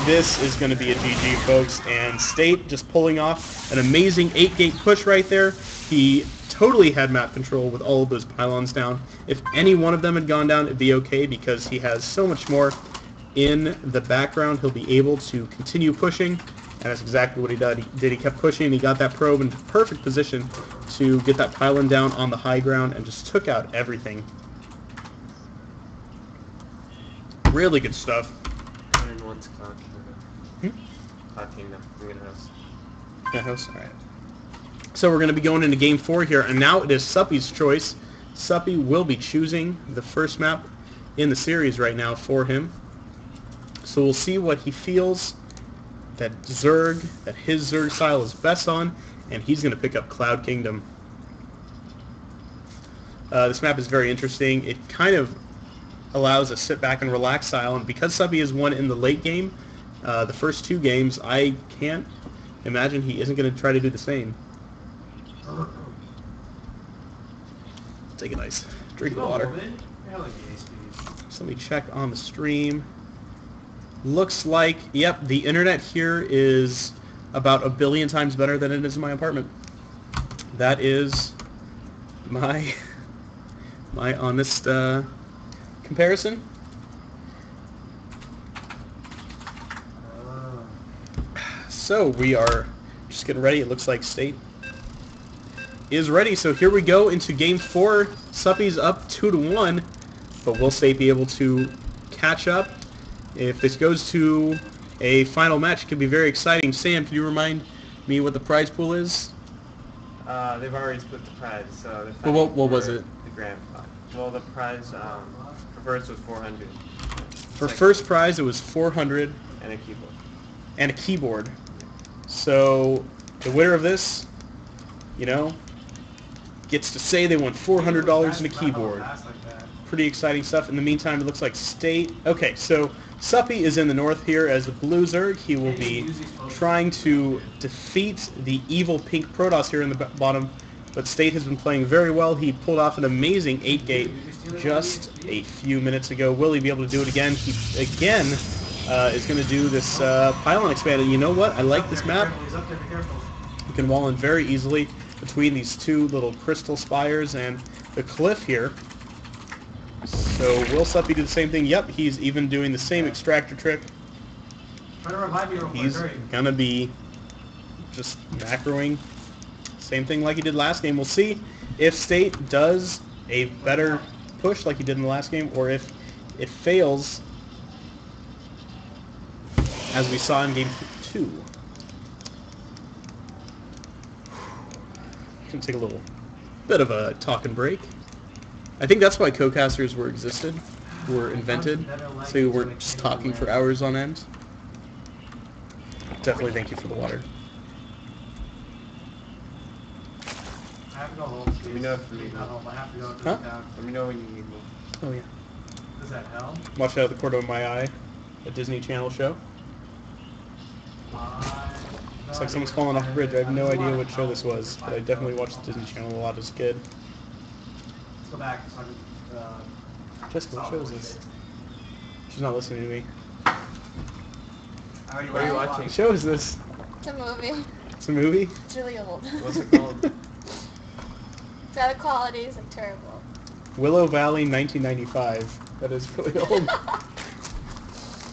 This is going to be a GG, folks, and State just pulling off an amazing 8-gate push right there. He totally had map control with all of those pylons down. If any one of them had gone down, it'd be okay, because he has so much more in the background. He'll be able to continue pushing, and that's exactly what he did. He kept pushing, and he got that probe in perfect position to get that pylon down on the high ground and just took out everything. Really good stuff. Cloud Kingdom. I'm gonna host. Yeah, host. All right. So we're going to be going into Game 4 here, and now it is Suppy's choice. Suppy will be choosing the first map in the series right now for him. So we'll see what he feels that his Zerg style is best on, and he's going to pick up Cloud Kingdom. This map is very interesting. It kind of allows a sit back and relax style, and because Suppy has won in the late game, the first 2 games, I can't imagine he isn't going to try to do the same. Take a nice drink of water. So let me check on the stream. Looks like, yep, the internet here is about 1 billion times better than it is in my apartment. That is my honest comparison. So we are just getting ready. It looks like State is ready. So here we go into Game 4. Suppy's up 2-1, but will State be able to catch up? If this goes to a final match, it could be very exciting. Sam, can you remind me what the prize pool is? They've already split the prize, so... Well, what was it? The grand prize. Well, the prize for first was 400. For first prize, it was 400. And a keyboard. And a keyboard. So the winner of this, you know, gets to say they won $400 and a keyboard. Pretty exciting stuff. In the meantime, it looks like State... Okay, so Suppy is in the north here as a blue Zerg. He will be trying to defeat the evil pink Protoss here in the bottom, but State has been playing very well. He pulled off an amazing 8-gate just a few minutes ago. Will he be able to do it again? He, again, is going to do this pylon expand. And you know what? I like this map. You can wall in very easily. between these two little crystal spires and the cliff here. So will Suppy do the same thing? Yep, he's even doing the same extractor trick. Try to revive me real quick. He's Hurry. gonna be just macroing. Same thing like he did last game. We'll see if State does a better push like he did in the last game, or if it fails as we saw in game 2. Gonna take a little bit of a talking break. I think that's why co-casters were invented, so we weren't just talking for hours on end. Definitely thank you for the water. I have to go home. Let me know if you need Not me. home. I have to go to Huh? the town. Let me know when you need me. Oh yeah. Is that hell? Watched out of the corner of my eye, a Disney Channel show. It's like someone's falling off a bridge. I have no idea what show this was, but I definitely watched the Disney Channel a lot as a kid. Let's go back. So I can, Jessica, what show is this? She's not listening to me. I already What are you watched watching? What show is this? It's a movie. It's a movie? It's really old. What's it called? The quality is like terrible. Willow Valley, 1995. That is really old.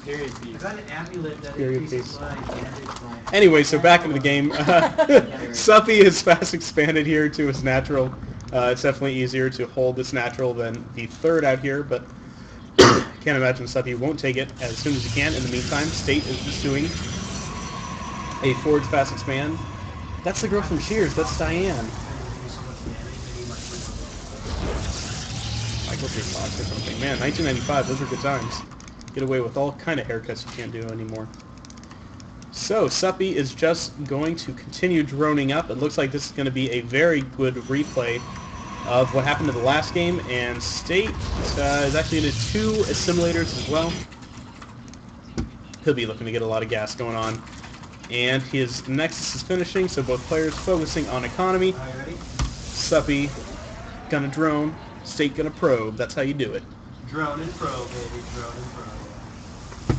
Period I piece. got an amulet that Period increases piece. my damage. Anyway, so back into the game. Suppy is fast expanded here to his natural. It's definitely easier to hold this natural than the third out here, but can't imagine Suppy won't take it as soon as he can. In the meantime, State is just doing a forward fast expand. That's the girl from Cheers. That's Diane. Michael J. Fox or something. Man, 1995. Those were good times. Get away with all kind of haircuts you can't do anymore. So, Suppy is just going to continue droning up. It looks like this is going to be a very good replay of what happened in the last game, and State is actually into 2 assimilators as well. He'll be looking to get a lot of gas going on. And his Nexus is finishing, so both players focusing on economy. Are you ready? Suppy gonna drone, State gonna probe. That's how you do it. Drone and probe, baby. Drone and probe.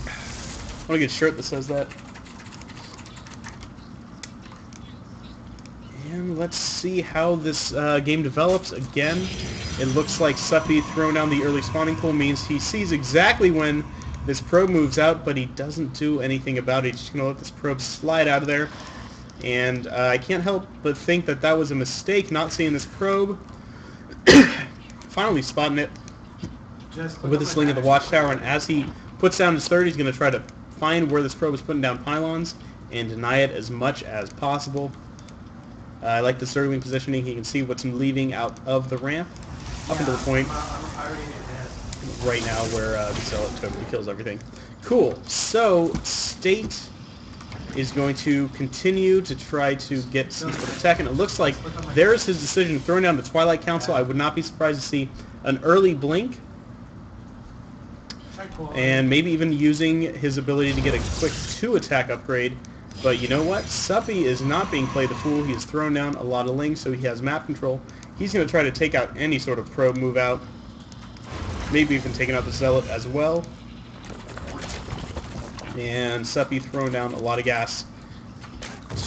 I want to get a shirt that says that. And let's see how this game develops. Again, it looks like Suppy throwing down the early spawning pool means he sees exactly when this probe moves out, but he doesn't do anything about it. He's just going to let this probe slide out of there. And I can't help but think that that was a mistake, not seeing this probe. Finally spotting it Just with the sling of the watchtower, and as he puts down his third, he's going to try to find where this probe is putting down pylons and deny it as much as possible. I like the third wing positioning. He can see what's leaving out of the ramp up until the point I'm already in your head. right now where the Zealot totally kills everything. Cool. So, State is going to continue to try to get some sort of tech, and it looks like there's his decision throwing down the Twilight Council. I would not be surprised to see an early blink, and maybe even using his ability to get a quick 2 attack upgrade. But you know what? Suppy is not being played the fool. He has thrown down a lot of links, so he has map control. He's going to try to take out any sort of probe move out. Maybe even taking out the Zealot as well. And Suppy throwing down a lot of gas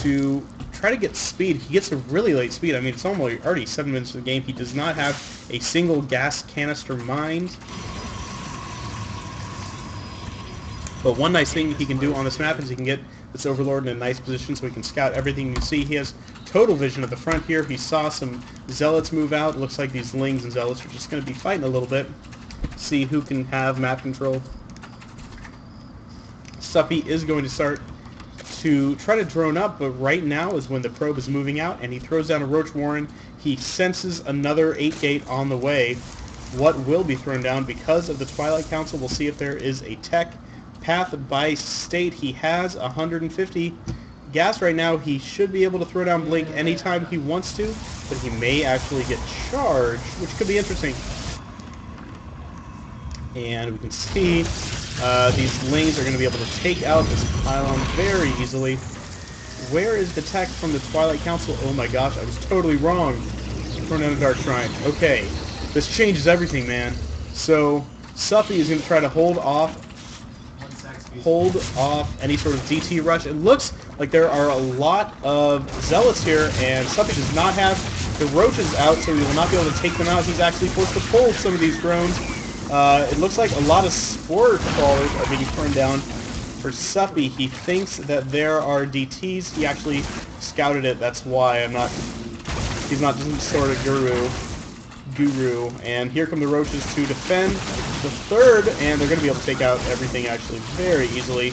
to try to get speed. He gets a really late speed. I mean, it's already 7 minutes of the game. He does not have a single gas canister mined. But one nice thing he can do on this map is he can get this Overlord in a nice position so he can scout everything you see. He has total vision at the front here. He saw some Zealots move out. It looks like these Lings and Zealots are just going to be fighting a little bit. See who can have map control. Suppy is going to start to try to drone up, but right now is when the probe is moving out, and he throws down a Roach Warren. He senses another 8-gate on the way. What will be thrown down because of the Twilight Council? We'll see if there is a tech path by State. He has 150 gas right now. He should be able to throw down Blink anytime he wants to, but he may actually get charged, which could be interesting. And we can see these Lings are going to be able to take out this pylon very easily. Where is the tech from the Twilight Council? Oh my gosh, I was totally wrong. Thrown down a Dark Shrine. Okay, this changes everything, man. So, Suppy is going to try to hold off any sort of DT rush. It looks like there are a lot of zealots here, and Suppy does not have the roaches out, so he will not be able to take them out. He's actually forced to pull some of these drones. It looks like a lot of spore crawlers are being turned down for Suppy. He thinks that there are DTs. He actually scouted it. That's why he's not some sort of guru. And here come the roaches to defend the third, and they're going to be able to take out everything actually very easily.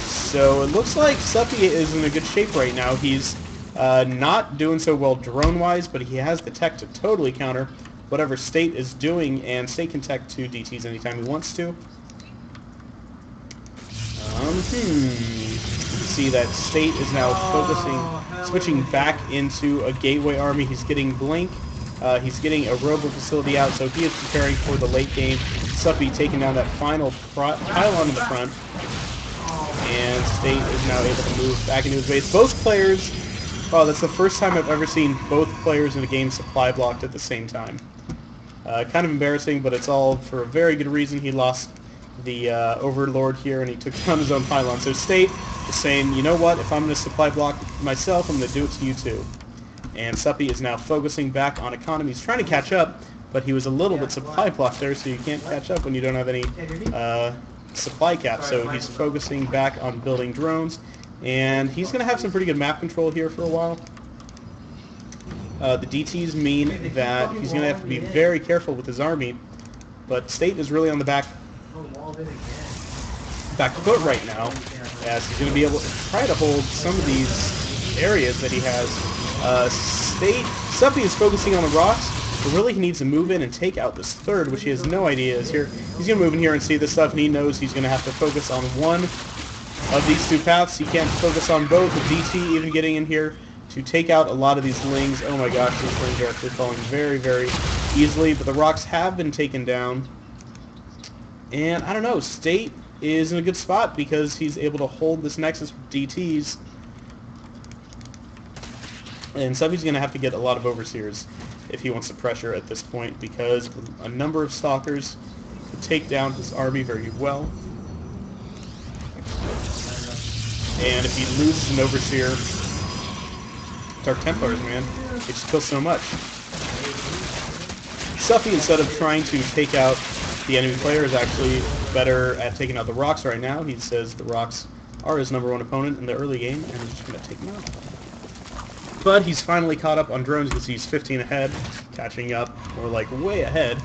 So it looks like Suppy is in a good shape right now. He's not doing so well drone-wise, but he has the tech to totally counter whatever State is doing, and State can tech 2 DTs anytime he wants to. See that State is now focusing, switching back into a gateway army. He's getting Blink. He's getting a robo facility out, so he is preparing for the late game. Suppy taking down that final pylon in the front, and State is now able to move back into his base. Both players, oh, that's the first time I've ever seen both players in a game supply blocked at the same time. Kind of embarrassing, but it's all for a very good reason. He lost the Overlord here, and he took down his own pylon. So State is saying, you know what, if I'm going to supply block myself, I'm going to do it to you too. And Suppy is now focusing back on economy. He's trying to catch up, but he was a little bit supply blocked there, so you can't catch up when you don't have any supply cap. So he's focusing back on building drones, and he's going to have some pretty good map control here for a while. The DTs mean that he's going to have to be very careful with his army, but State is really on the back foot right now, as he's going to be able to try to hold some of these areas that he has. Suppy is focusing on the rocks, but really he needs to move in and take out this third, which he has no idea is here. He's going to move in here and see this stuff, and he knows he's going to have to focus on one of these two paths. He can't focus on both. The DT even getting in here to take out a lot of these lings. Oh my gosh, these lings are actually falling very, very easily, but the rocks have been taken down. And I don't know, State is in a good spot because he's able to hold this nexus with DTs. And Suppy's going to have to get a lot of overseers if he wants to pressure at this point, because a number of stalkers could take down his army very well. And if he loses an overseer, Dark Templars, man, they just kill so much. Suppy, instead of trying to take out the enemy player, is actually better at taking out the rocks right now. He says the rocks are his #1 opponent in the early game, and he's just going to take them out. But he's finally caught up on drones because he's 15 ahead, catching up, or like way ahead.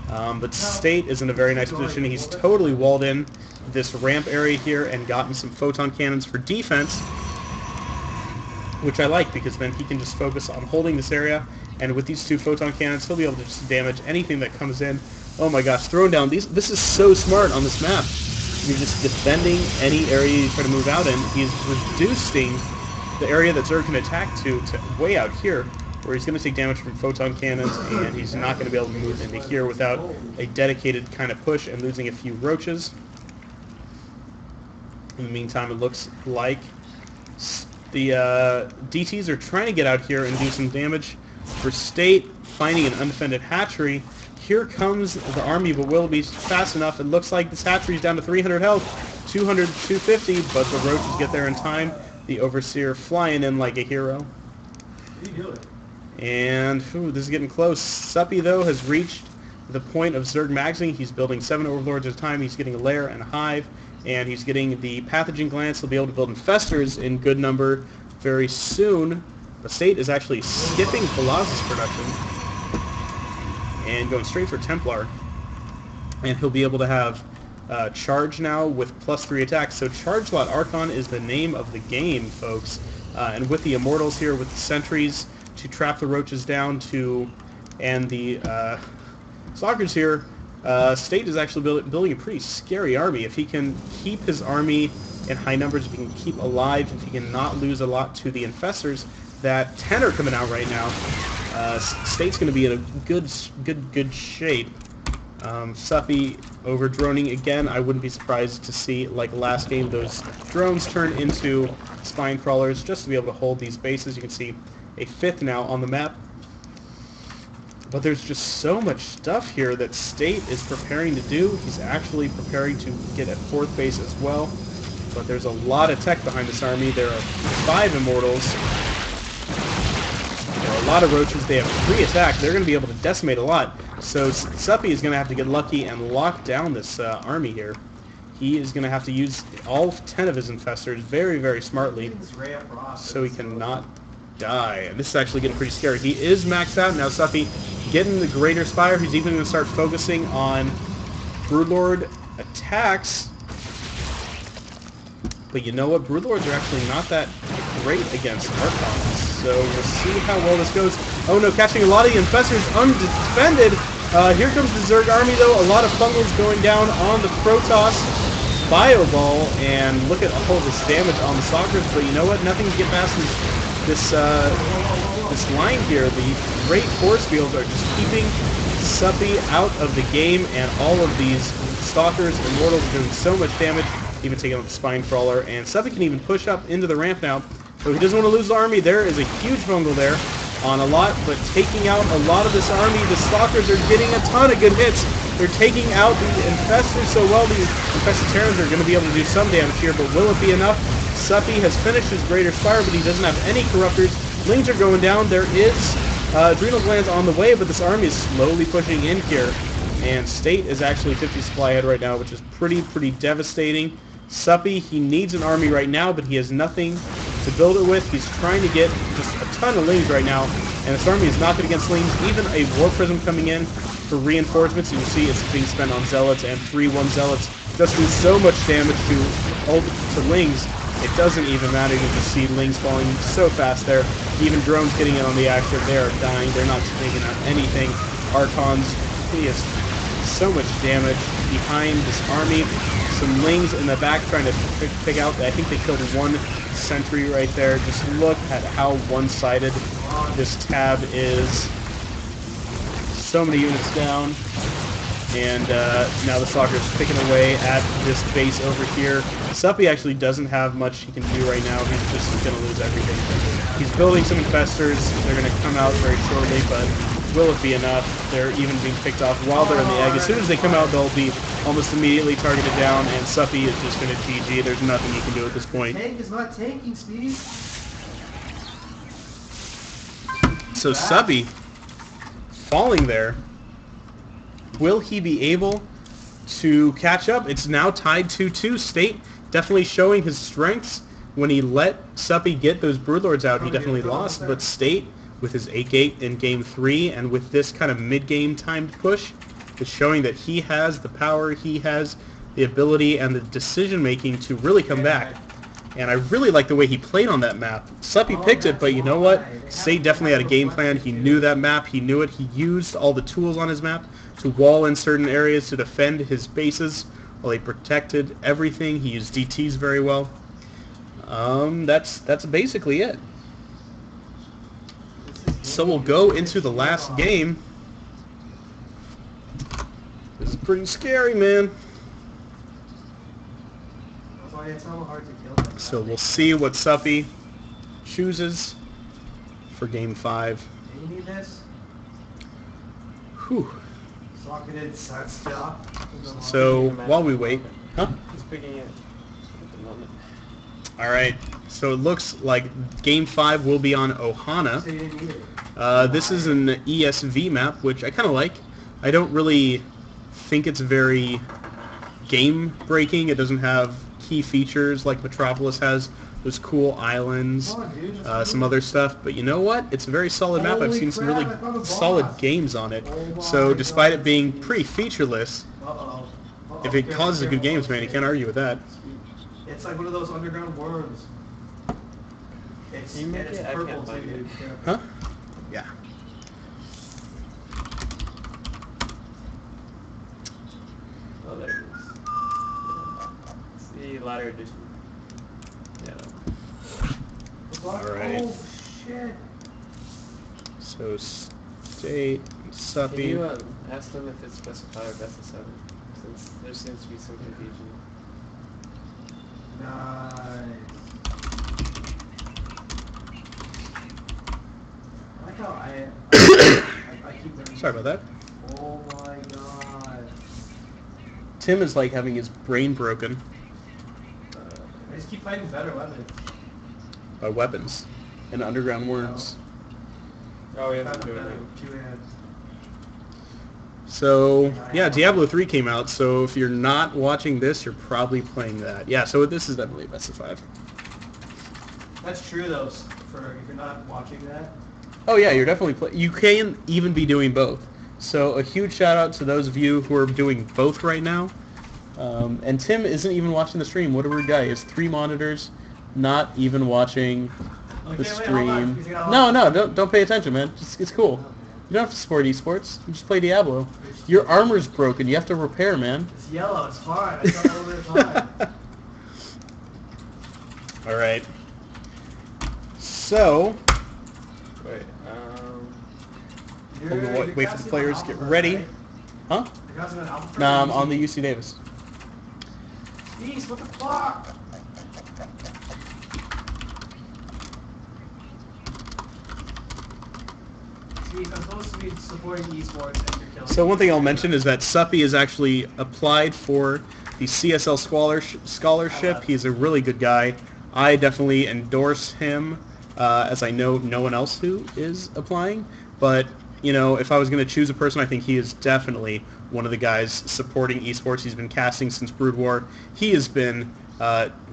But State is in a very nice position. He's totally walled in this ramp area here and gotten some photon cannons for defense, which I like because then he can just focus on holding this area. And with these 2 photon cannons, he'll be able to just damage anything that comes in. Oh my gosh, throwing down these. This is so smart on this map. You're just defending any area you try to move out in. He's reducing the area that Zerg can attack to way out here, where he's going to take damage from photon cannons, and he's not going to be able to move into here without a dedicated kind of push and losing a few roaches. In the meantime, it looks like the DTs are trying to get out here and do some damage. For State, finding an undefended hatchery. Here comes the army, but will it be fast enough? It looks like this hatchery's down to 300 health, 200, 250, but the roaches get there in time. The Overseer flying in like a hero. And this is getting close. Suppy, though, has reached the point of Zerg maxing. He's building 7 Overlords at a time. He's getting a lair and a hive, and he's getting the pathogen glands. He'll be able to build infestors in good number very soon. The State is actually skipping Colossus production and going straight for Templar. And he'll be able to have charge now with +3 attacks. So Charge Lot Archon is the name of the game, folks. And with the Immortals here, with the sentries to trap the roaches down and the Stalkers here, State is actually building a pretty scary army. If he can keep his army in high numbers, if he can keep alive, if he can not lose a lot to the Infestors, that 10 are coming out right now, State's going to be in a good shape. Suppy over droning again. I wouldn't be surprised to see, like last game, those drones turn into spine crawlers just to be able to hold these bases. You can see a 5th now on the map. But there's just so much stuff here that State is preparing to do. He's actually preparing to get a 4th base as well. But there's a lot of tech behind this army. There are 5 immortals. There are a lot of roaches. They have 3 attack. They're going to be able to decimate a lot. So Suppy is going to have to get lucky and lock down this army here. He is going to have to use all 10 of his infestors very, very smartly so he cannot die. And this is actually getting pretty scary. He is maxed out. Now Suppy getting the Greater Spire. He's even going to start focusing on Broodlord attacks. But you know what? Broodlords are actually not that great against Archons. So we'll see how well this goes. Oh no, catching a lot of the infestors undefended. Here comes the Zerg army though. A lot of fungals going down on the Protoss Bio Ball. And look at all this damage on the Stalkers. But you know what? Nothing to get past this line here. The great force fields are just keeping Suppy out of the game. And all of these Stalkers, Immortals are doing so much damage. Even taking out the Spine Crawler. And Suppy can even push up into the ramp now. So he doesn't want to lose the army. There is a huge fungal there on a lot, but taking out a lot of this army. The Stalkers are getting a ton of good hits. They're taking out the Infestors so well. These Infested Terrans are going to be able to do some damage here, but will it be enough? Suppy has finished his Greater Spire, but he doesn't have any Corruptors. Lings are going down. There is Adrenal Glands on the way, but this army is slowly pushing in here. And State is actually 50 supply ahead right now, which is pretty devastating. Suppy, he needs an army right now, but he has nothing to build it with. He's trying to get just a ton of Lings right now, and this army is not good against Lings. Even a War Prism coming in for reinforcements. You can see it's being spent on Zealots, and 3-1 Zealots just do so much damage to Lings. It doesn't even matter. You can just see Lings falling so fast there. Even drones getting in on the action. They are dying. They're not taking out anything. Archons, he has so much damage behind this army. Some Lings in the back trying to pick out. I think they killed 1 sentry right there. Just look at how one-sided this tab is. So many units down. And now the Stalker's picking away at this base over here. Suppy actually doesn't have much he can do right now. He's just going to lose everything. He's building some Infestors. They're going to come out very shortly, but will it be enough? They're even being picked off while they're in the egg. As soon as they come out, they'll be almost immediately targeted down, and Suppy is just going to GG. There's nothing you can do at this point. Tank is not tanking, Speedy. So Suppy falling there. Will he be able to catch up? It's now tied 2-2. State definitely showing his strengths. When he let Suppy get those Broodlords out, he definitely lost, but State, with his 8-gate in Game 3, and with this kind of mid-game timed push, is showing that he has the power, he has the ability and the decision-making to really come back. And I really like the way he played on that map. Suppy picked it, but you know what? State definitely had a game plan. He knew that map. He knew it. He used all the tools on his map to wall in certain areas to defend his bases while he protected everything. He used DTs very well. That's basically it. So we'll go into the last game. This is pretty scary, man. So we'll see what Suppy chooses for Game 5. Do you need this? Whew. Socketed stop. So while we wait, huh? He's picking it at the moment. All right. So it looks like Game 5 will be on Ohana. So you didn't need it. This is an ESV map, which I kind of like. I don't really think it's very game-breaking. It doesn't have key features like Metropolis has. Those cool islands, some other stuff. But you know what? It's a very solid map. I've seen some really solid games on it. So despite it being pretty featureless, if it causes good games, man, you can't argue with that. It's like one of those underground worms. It's purple too, dude. Huh? Yeah. Oh, there it is. It's the latter edition. Yeah. Alright. Oh, shit. So State, Can Suppy. you ask them if it's specified or best of 7? Since there seems to be some confusion. Nice. I like how I keep learning. Sorry about that. Oh my god. Tim is like having his brain broken. fighting better weapons. By weapons and underground worms. Oh, yeah, Fighting doing better it. with 2 hands. So, yeah, Diablo 3 came out, so if you're not watching this, you're probably playing that. Yeah, so this is definitely a best of 5. That's true though. For if you're not watching that. Oh yeah, you're definitely you can even be doing both. So a huge shout out to those of you who are doing both right now. And Tim isn't even watching the stream. What a rude guy. He has 3 monitors, not even watching the Okay, wait, hold on. stream. He's got No, don't pay attention, man. It's cool. You don't have to support esports. You just play Diablo. Your armor's broken. You have to repair, man. It's yellow. It's hard. I saw that over the time. All right. So, Wait, wait for the players to get ready. Huh? Nah, I'm on the UC Davis. Jeez, what the fuck? Jeez, I'm supposed to be supporting esports and you're killing So one thing I'll mention is that Suppy has actually applied for the CSL scholarship. He's a really good guy. I definitely endorse him, as I know no one else who is applying. But, you know, if I was going to choose a person, I think he is definitely one of the guys supporting esports. He's been casting since Brood War. He has been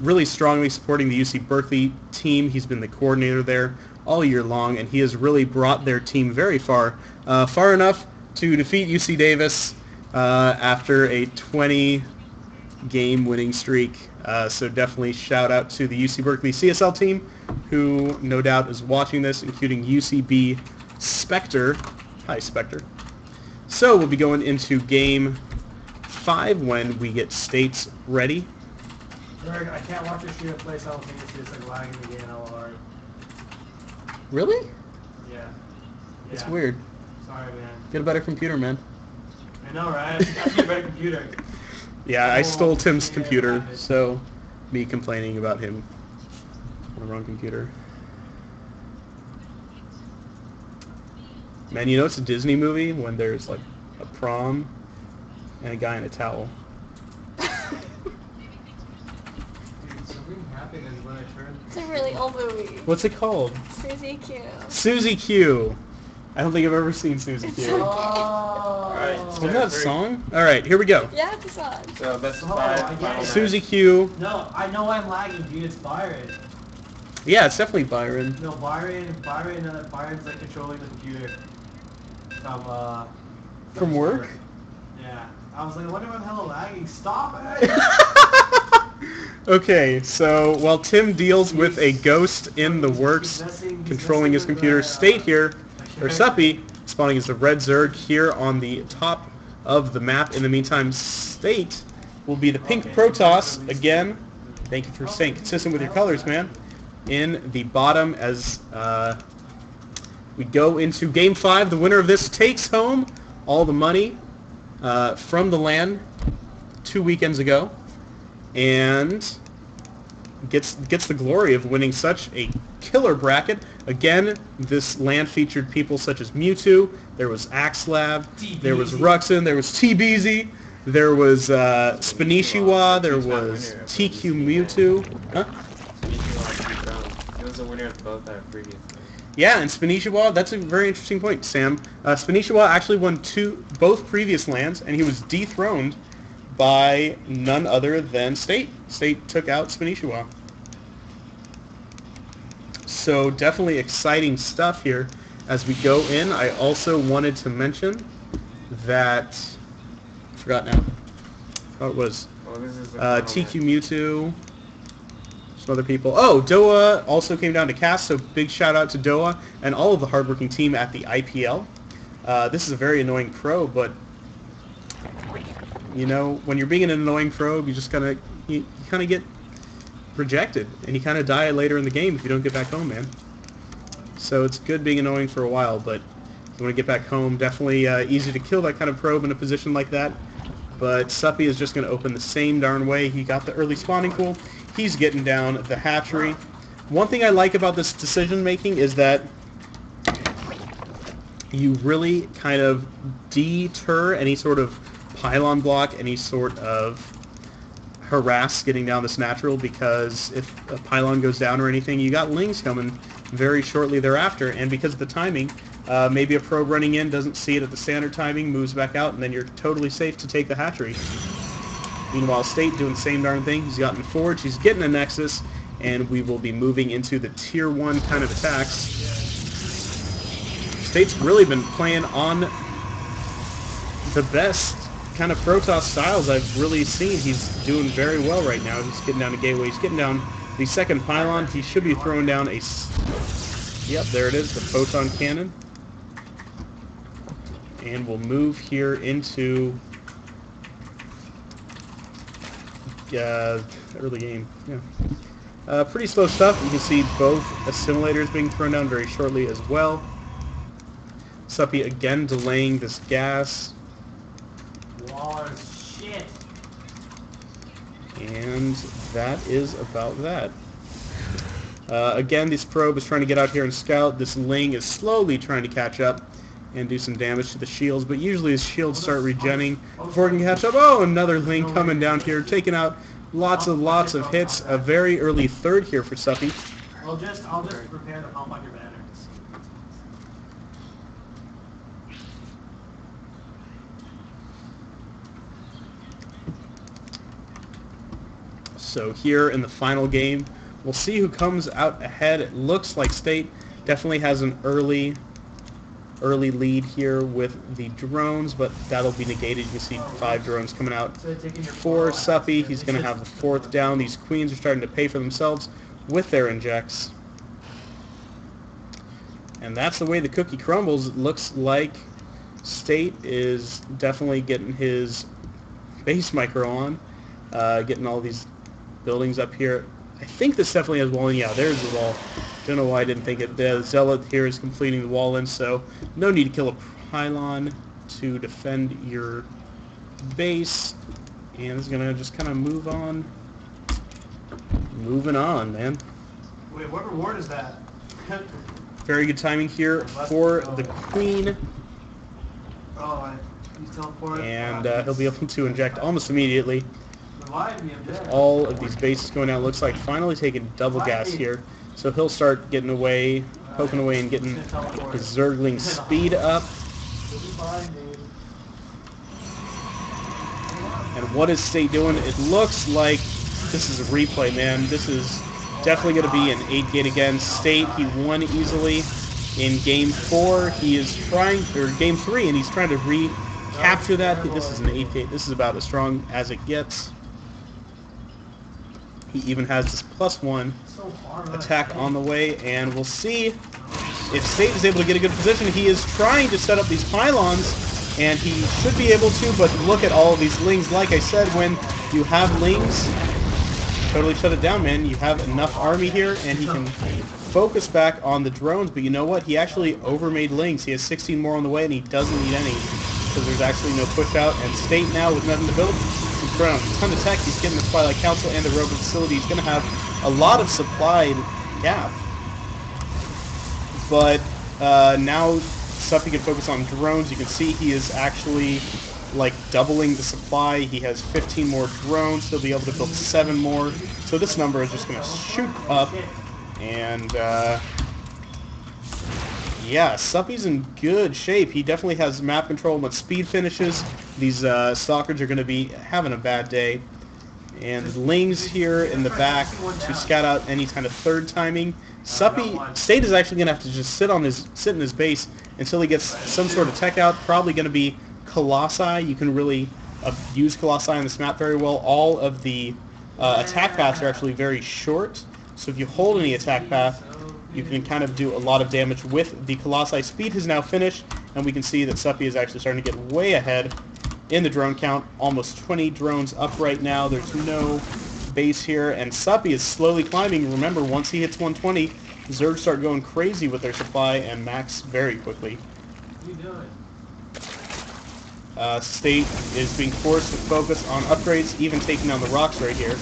really strongly supporting the UC Berkeley team. He's been the coordinator there all year long, and he has really brought their team very far. Far enough to defeat UC Davis after a 20-game winning streak. So definitely shout out to the UC Berkeley CSL team, who no doubt is watching this, including UCB Spectre. Hi, Spectre. So we'll be going into Game 5 when we get states ready. Derek, I can't watch your stream play simultaneously. It's like lagging the game hella hard. Really? Yeah. It's weird. Sorry, man. Get a better computer, man. I know, right? I need a better computer. Yeah, I stole Tim's yeah, computer, yeah. so me complaining about him on the wrong computer. Man, you know it's a Disney movie when there's like a prom and a guy in a towel. Dude, something happened and when I turned... It's a really old movie. What's it called? Susie Q. Susie Q. I don't think I've ever seen Susie Q. okay. Alright, Isn't that a song? Alright, here we go. Yeah, it's a song. So best of Oh, 5. I get final it. match. Susie Q. No, I know I'm lagging, dude. It's Byron. Yeah, it's definitely Byron. No, Byron's like controlling the computer. From work? Yeah. I was like, I wonder if I'm hella lagging. Stop it! Okay, so while Tim deals with a ghost in the works, controlling his computer, State here, or Suppy, spawning as the red Zerg here on the top of the map. In the meantime, State will be the pink Protoss again. Thank you for staying consistent with your colors, man. In the bottom as we go into Game 5. The winner of this takes home all the money from the LAN 2 weekends ago and gets the glory of winning such a killer bracket. Again, this LAN featured people such as Mewtwo, there was Axlab, there was Ruxin, there was TBZ, there was Spanishiwa, there was TQ Mewtwo. Huh? It was a winner of both our previous games. Yeah, and Spanishiwa, that's a very interesting point, Sam. Spanishiwa actually won both previous LANs, and he was dethroned by none other than State. State took out Spanishiwa. So definitely exciting stuff here as we go in. I also wanted to mention that, I forgot now. Oh, it was Well, this is the TQ Mewtwo. Some other people. Oh, Doa also came down to cast, so big shout out to Doa and all of the hardworking team at the IPL. This is a very annoying probe, but you know, when you're being an annoying probe, you just kind of get rejected, and you kind of die later in the game if you don't get back home, man. So it's good being annoying for a while, but if you want to get back home, definitely easy to kill that kind of probe in a position like that. But Suppy is just going to open the same darn way. He got the early spawning pool. He's getting down the hatchery. One thing I like about this decision making is that you really kind of deter any sort of pylon block, any sort of, harass getting down this natural, because if a pylon goes down or anything, you got lings coming very shortly thereafter, and because of the timing, maybe a probe running in doesn't see it at the standard timing, moves back out, and then you're totally safe to take the hatchery. Meanwhile, State doing the same darn thing. He's gotten Forge, he's getting a Nexus, and we will be moving into the Tier 1 kind of attacks. State's really been playing on the best kind of Protoss styles I've really seen. He's doing very well right now. He's getting down to Gateway. He's getting down the second pylon. He should be throwing down a... Yep, there it is, the Photon Cannon. And we'll move here into... early game. Yeah. Pretty slow stuff. You can see both assimilators being thrown down very shortly as well. Suppy again delaying this gas. Wall is shit. And that is about that. Again, this probe is trying to get out here and scout. This Ling is slowly trying to catch up and do some damage to the shields, but usually his shields start regenning before it can catch up. Oh, another Ling coming down here, taking out lots of hits. A very early third here for Suppy. I'll just prepare to pump on your batteries. So here in the final game, we'll see who comes out ahead. It looks like State definitely has an early lead here with the drones, but that'll be negated. You can see 5 drones coming out for Suppy. He's going to have the 4th down. These queens are starting to pay for themselves with their injects. And that's the way the cookie crumbles. It looks like State is definitely getting his base micro on, getting all these buildings up here. I think this definitely has walling. Yeah, there's the wall. Don't know why I didn't think it. The Zealot here is completing the wall in, so no need to kill a pylon to defend your base. And it's gonna just kind of move on. Moving on, man. Wait, what reward is that? Very good timing here for the Queen. Oh, he's teleported. And he'll be able to inject almost immediately. Revive me, I'm dead. All of these bases going out. Looks like finally taking double gas here. So he'll start getting away, poking away and getting his Zergling speed up. And what is State doing? It looks like this is a replay, man. This is definitely going to be an 8-gate again. State, he won easily in Game 4. He is trying, or Game 3, and he's trying to recapture that. This is an 8-gate. This is about as strong as it gets. He even has this +1 attack on the way, and we'll see if State is able to get a good position. He is trying to set up these pylons, and he should be able to, but look at all of these Lings. Like I said, when you have Lings, totally shut it down, man. You have enough army here, and he can focus back on the drones, but you know what? He actually overmade Lings. He has 16 more on the way, and he doesn't need any, because there's actually no push out, and State now with nothing to build. A ton of tech. He's getting the Twilight Council and the Rover facility. He's going to have a lot of supply gap. But now Suppy can focus on drones. You can see he is actually like doubling the supply. He has 15 more drones. He'll be able to build 7 more. So this number is just going to shoot up. And yeah, Suppy's in good shape. He definitely has map control. When speed finishes, these stalkers are going to be having a bad day. And Lings here in the back to scout out any kind of third timing. Suppy, State is actually going to have to just sit in his base until he gets some sort of tech out. Probably going to be Colossi. You can really use Colossi on this map very well. All of the attack paths are actually very short. So if you hold any attack path, you can kind of do a lot of damage with the Colossi. Speed has now finished, and we can see that Suppy is actually starting to get way ahead in the drone count. Almost 20 drones up right now. There's no base here, and Suppy is slowly climbing. Remember, once he hits 120, Zerg start going crazy with their supply and max very quickly. What are you doing? State is being forced to focus on upgrades, even taking down the rocks right here.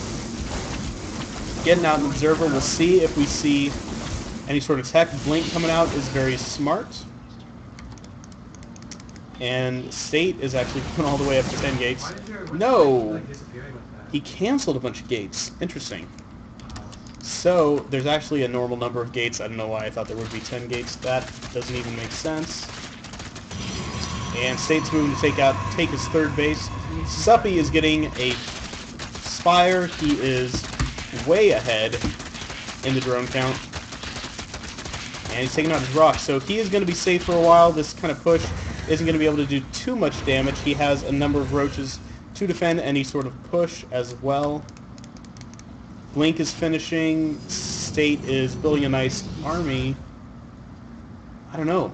Getting out an observer. We'll see if we see any sort of tech. Blink coming out is very smart. And State is actually going all the way up to 10 gates. No! he canceled a bunch of gates. Interesting. So there's actually a normal number of gates. I don't know why I thought there would be 10 gates. That doesn't even make sense. And State's moving to take his third base. Suppy is getting a Spire. He is way ahead in the drone count. And he's taking out his rock. So he is going to be safe for a while. This kind of push isn't going to be able to do too much damage. He has a number of roaches to defend any sort of push as well. Blink is finishing. State is building a nice army. I don't know.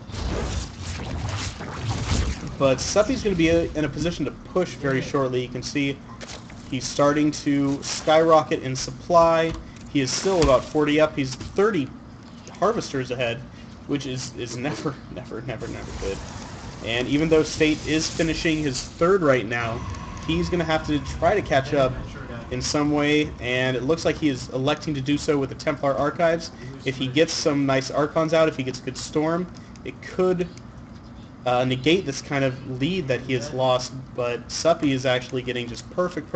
But Suppy's going to be in a position to push very shortly. You can see he's starting to skyrocket in supply. He is still about 40 up. He's 30 harvesters ahead, which is never good. And even though State is finishing his third right now, he's going to have to try to catch up in some way, and it looks like he is electing to do so with the Templar Archives. If he gets some nice Archons out, if he gets a good Storm, it could negate this kind of lead that he has lost, but Suppy is actually getting just perfect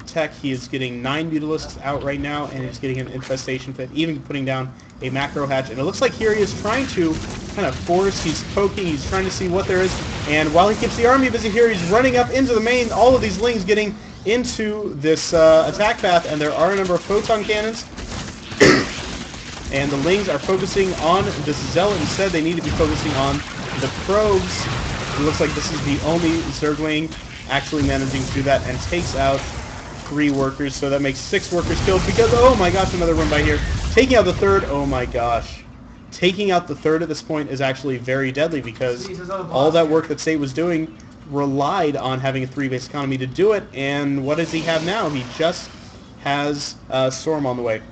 tech. He is getting 9 Mutalisks out right now, and he's getting an Infestation Pit, even putting down a Macro Hatch. And it looks like here he is trying to kind of force, he's poking, he's trying to see what there is. And while he keeps the army busy here, he's running up into the main, all of these Lings getting into this attack path, and there are a number of Photon Cannons. And the Lings are focusing on this Zealot instead. They need to be focusing on the Probes. It looks like this is the only Zergling actually managing to do that, and takes out 3 workers, so that makes 6 workers killed because, oh my gosh, another run by here. Taking out the third, oh my gosh. Taking out the third at this point is actually very deadly because all that work that State was doing relied on having a 3-base economy to do it, and what does he have now? He just has Storm on the way.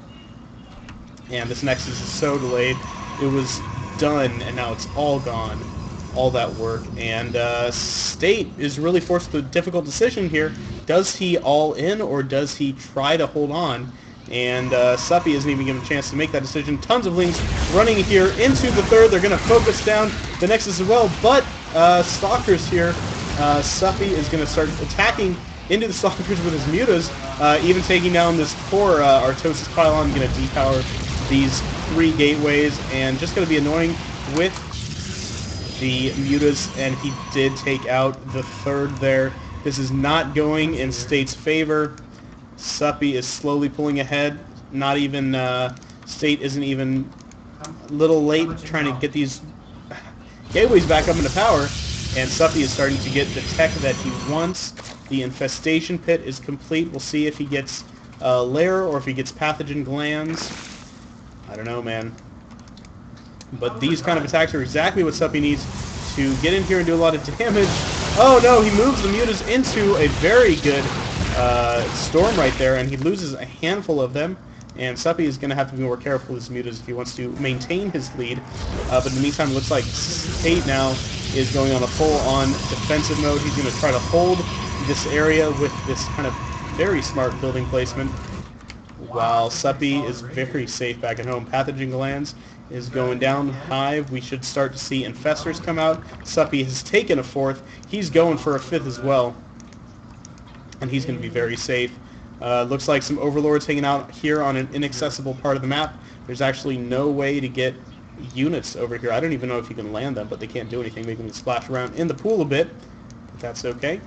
And this Nexus is so delayed. It was done, and now it's all gone. All that work. And State is really forced with a difficult decision here. Does he all in, or does he try to hold on? And Suppy isn't even given a chance to make that decision. Tons of Lings running here into the third. They're going to focus down the Nexus as well, but Stalkers here. Suppy is going to start attacking into the Stalkers with his Mutas, even taking down this poor Artosis Pylon, going to depower these 3 gateways, and just going to be annoying with the Mutas, and he did take out the third there. This is not going in State's favor. Suppy is slowly pulling ahead. Not even, State isn't even a little late trying to get these gateways back up into power, and Suppy is starting to get the tech that he wants. The Infestation Pit is complete. We'll see if he gets Lair or if he gets Pathogen Glands. I don't know, man. But these kind of attacks are exactly what Suppy needs to get in here and do a lot of damage. Oh no, he moves the Mutas into a very good Storm right there, and he loses a handful of them. And Suppy is going to have to be more careful with his Mutas if he wants to maintain his lead. But in the meantime, it looks like State now is going on a full-on defensive mode. He's going to try to hold this area with this kind of very smart building placement, while Suppy is very safe back at home. Pathogen Glands is going down. Hive, we should start to see Infestors come out. Suppy has taken a 4th. He's going for a 5th as well, and he's going to be very safe. Looks like some Overlords hanging out here on an inaccessible part of the map. There's actually no way to get units over here. I don't even know if you can land them, but they can't do anything. They can splash around in the pool a bit, but that's okay.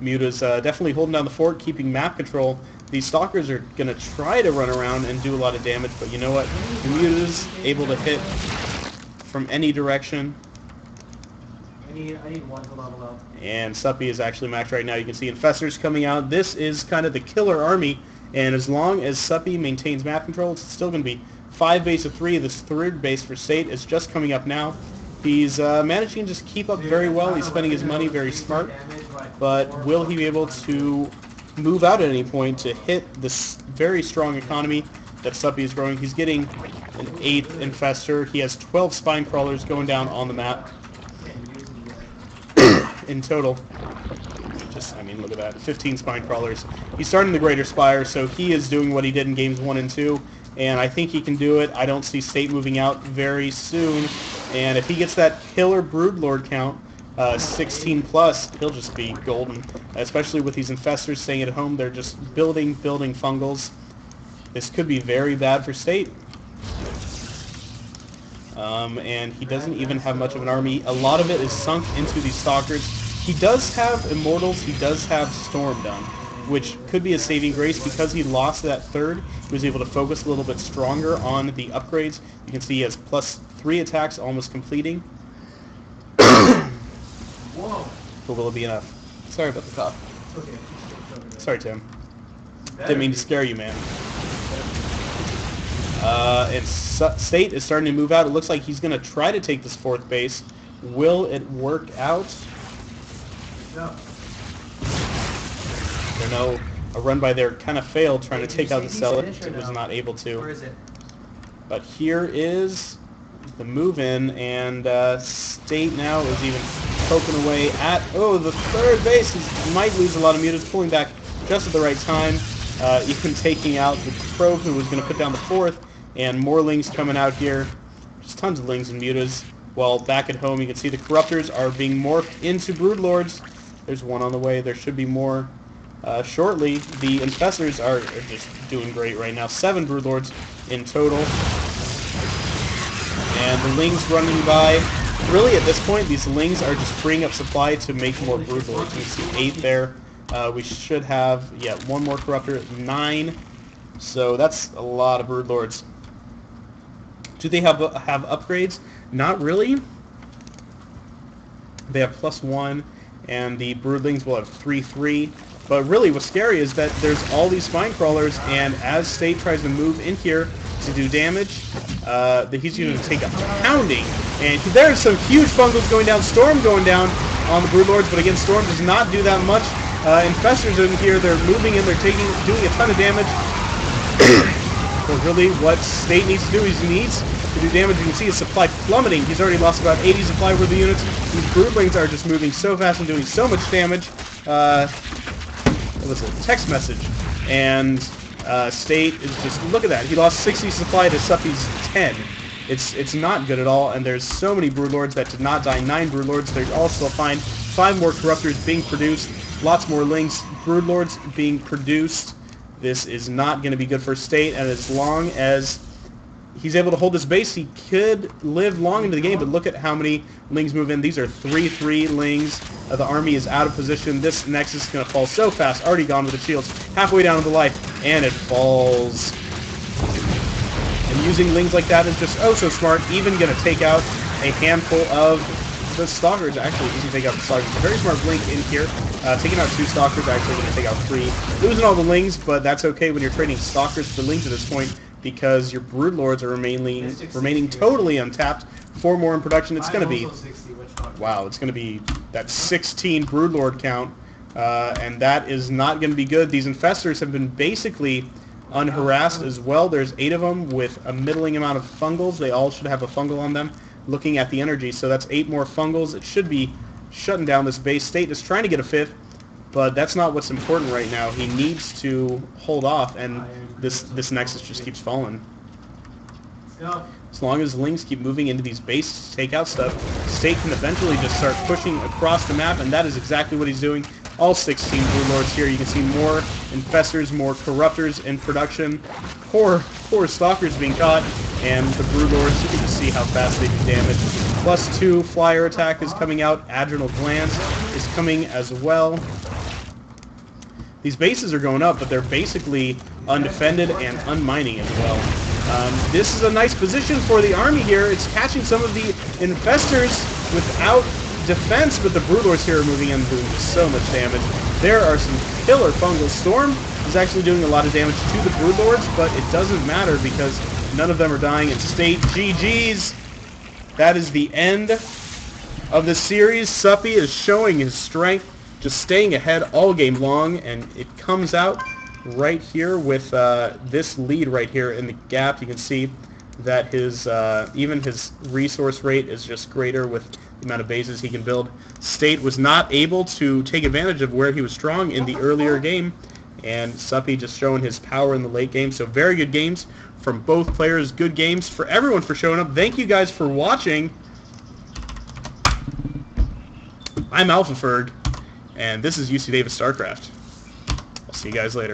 Muta's definitely holding down the fort, keeping map control. These Stalkers are going to try to run around and do a lot of damage, but you know what? The Muta's able to hit from any direction. I need one to level up. And Suppy is actually maxed right now. You can see Infestors coming out. This is kind of the killer army, and as long as Suppy maintains map control, it's still going to be 5 base of 3. This 3rd base for State is just coming up now. He's managing to just keep up very well. He's spending his money very smart, but will he be able to move out at any point to hit this very strong economy that Suppy is growing? He's getting an 8th Infestor. He has 12 Spine Crawlers going down on the map in total. I mean, look at that, 15 Spine Crawlers. He's starting the Greater Spire, so he is doing what he did in games 1 and 2, and I think he can do it. I don't see State moving out very soon, and if he gets that killer Broodlord count, 16 plus, he'll just be golden. Especially with these infestors staying at home, they're just building fungals. This could be very bad for State. And he doesn't even have much of an army. A lot of it is sunk into these stalkers. He does have immortals, he does have Storm done, which could be a saving grace because he lost that third. He was able to focus a little bit stronger on the upgrades. You can see he has +3 attacks almost completing. Whoa. But will it be enough? Sorry about the cough. Okay. Sorry, Tim. Didn't mean to scare you, man. And State is starting to move out. It looks like he's going to try to take this 4th base. Will it work out? No. I know a run by there kind of failed trying to take out the Zealot. It was not able to. Where is it? But here is the move-in, and State now is even poking away at, the 3rd base. He might lose a lot of mutas, pulling back just at the right time, even taking out the Probe, who was going to put down the 4th, and more Lings coming out here. Just tons of Lings and mutas. While back at home, you can see the Corruptors are being morphed into Broodlords. There's one on the way. There should be more shortly. The Infestors are just doing great right now. 7 Broodlords in total. And the Lings running by. Really, at this point, these Lings are just freeing up supply to make more Broodlords. You can see 8 there. We should have, one more Corruptor, 9. So that's a lot of Broodlords. Do they have upgrades? Not really. They have +1, and the Broodlings will have 3/3. But really, what's scary is that there's all these Spine Crawlers, and as State tries to move in here to do damage, he's going to take a pounding. And there's some huge fungals going down, Storm going down on the Broodlords, but again, Storm does not do that much. Infestors in here, they're moving in, they're doing a ton of damage. But really, what State needs to do is he needs to do damage. You can see his supply plummeting. He's already lost about 80 supply worth of units. These Broodlings are just moving so fast and doing so much damage. What was it? Text message. And State is just, look at that. He lost 60 supply to Suppy's 10. It's not good at all, and there's so many Broodlords that did not die. 9 Broodlords. They're all still fine. 5 more Corruptors being produced. Lots more Lings. Broodlords being produced. This is not going to be good for State, and as long as he's able to hold this base, he could live long into the game, but look at how many Lings move in. These are 3/3 Lings. The army is out of position. This Nexus is going to fall so fast. Already gone with the shields. Halfway down to the life, and it falls. And using Lings like that is just so smart. Even going to take out a handful of the Stalkers. Actually, doesn't take out the Stalkers. A very smart blink in here. Taking out 2 Stalkers, actually going to take out 3. Losing all the Lings, but that's okay when you're trading Stalkers for Lings at this point, because your Broodlords are remaining totally untapped. 4 more in production. It's going to be, wow, it's going to be that 16 Broodlord count, and that is not going to be good. These Infestors have been basically unharassed as well. There's 8 of them with a middling amount of fungals. They all should have a fungal on them. Looking at the energy, so that's 8 more fungals. It should be shutting down this base. State is trying to get a 5th, but that's not what's important right now. He needs to hold off, and this Nexus just keeps falling. As long as Lings keep moving into these bases to take out stuff, State can eventually just start pushing across the map, and that is exactly what he's doing. All 16 Broodlords here. You can see more Infestors, more Corruptors in production. Poor Stalkers being caught, and the Broodlords, you can just see how fast they do damage. +2 Flyer attack is coming out. Adrenal Glance is coming as well. These bases are going up, but they're basically undefended and unmining as well. This is a nice position for the army here. It's catching some of the Infestors without defense, but the Broodlords here are moving in and doing so much damage. There are some killer fungals. Storm is actually doing a lot of damage to the Broodlords, but it doesn't matter because none of them are dying. And State, GG's. That is the end of the series. Suppy is showing his strength, just staying ahead all game long, and it comes out right here with this lead right here in the gap. You can see that his even his resource rate is just greater with the amount of bases he can build. State was not able to take advantage of where he was strong in the earlier game, and Suppy just showing his power in the late game. So very good games from both players. Good games for everyone for showing up. Thank you guys for watching. I'm AlphaFerg, and this is UC Davis StarCraft. I'll see you guys later.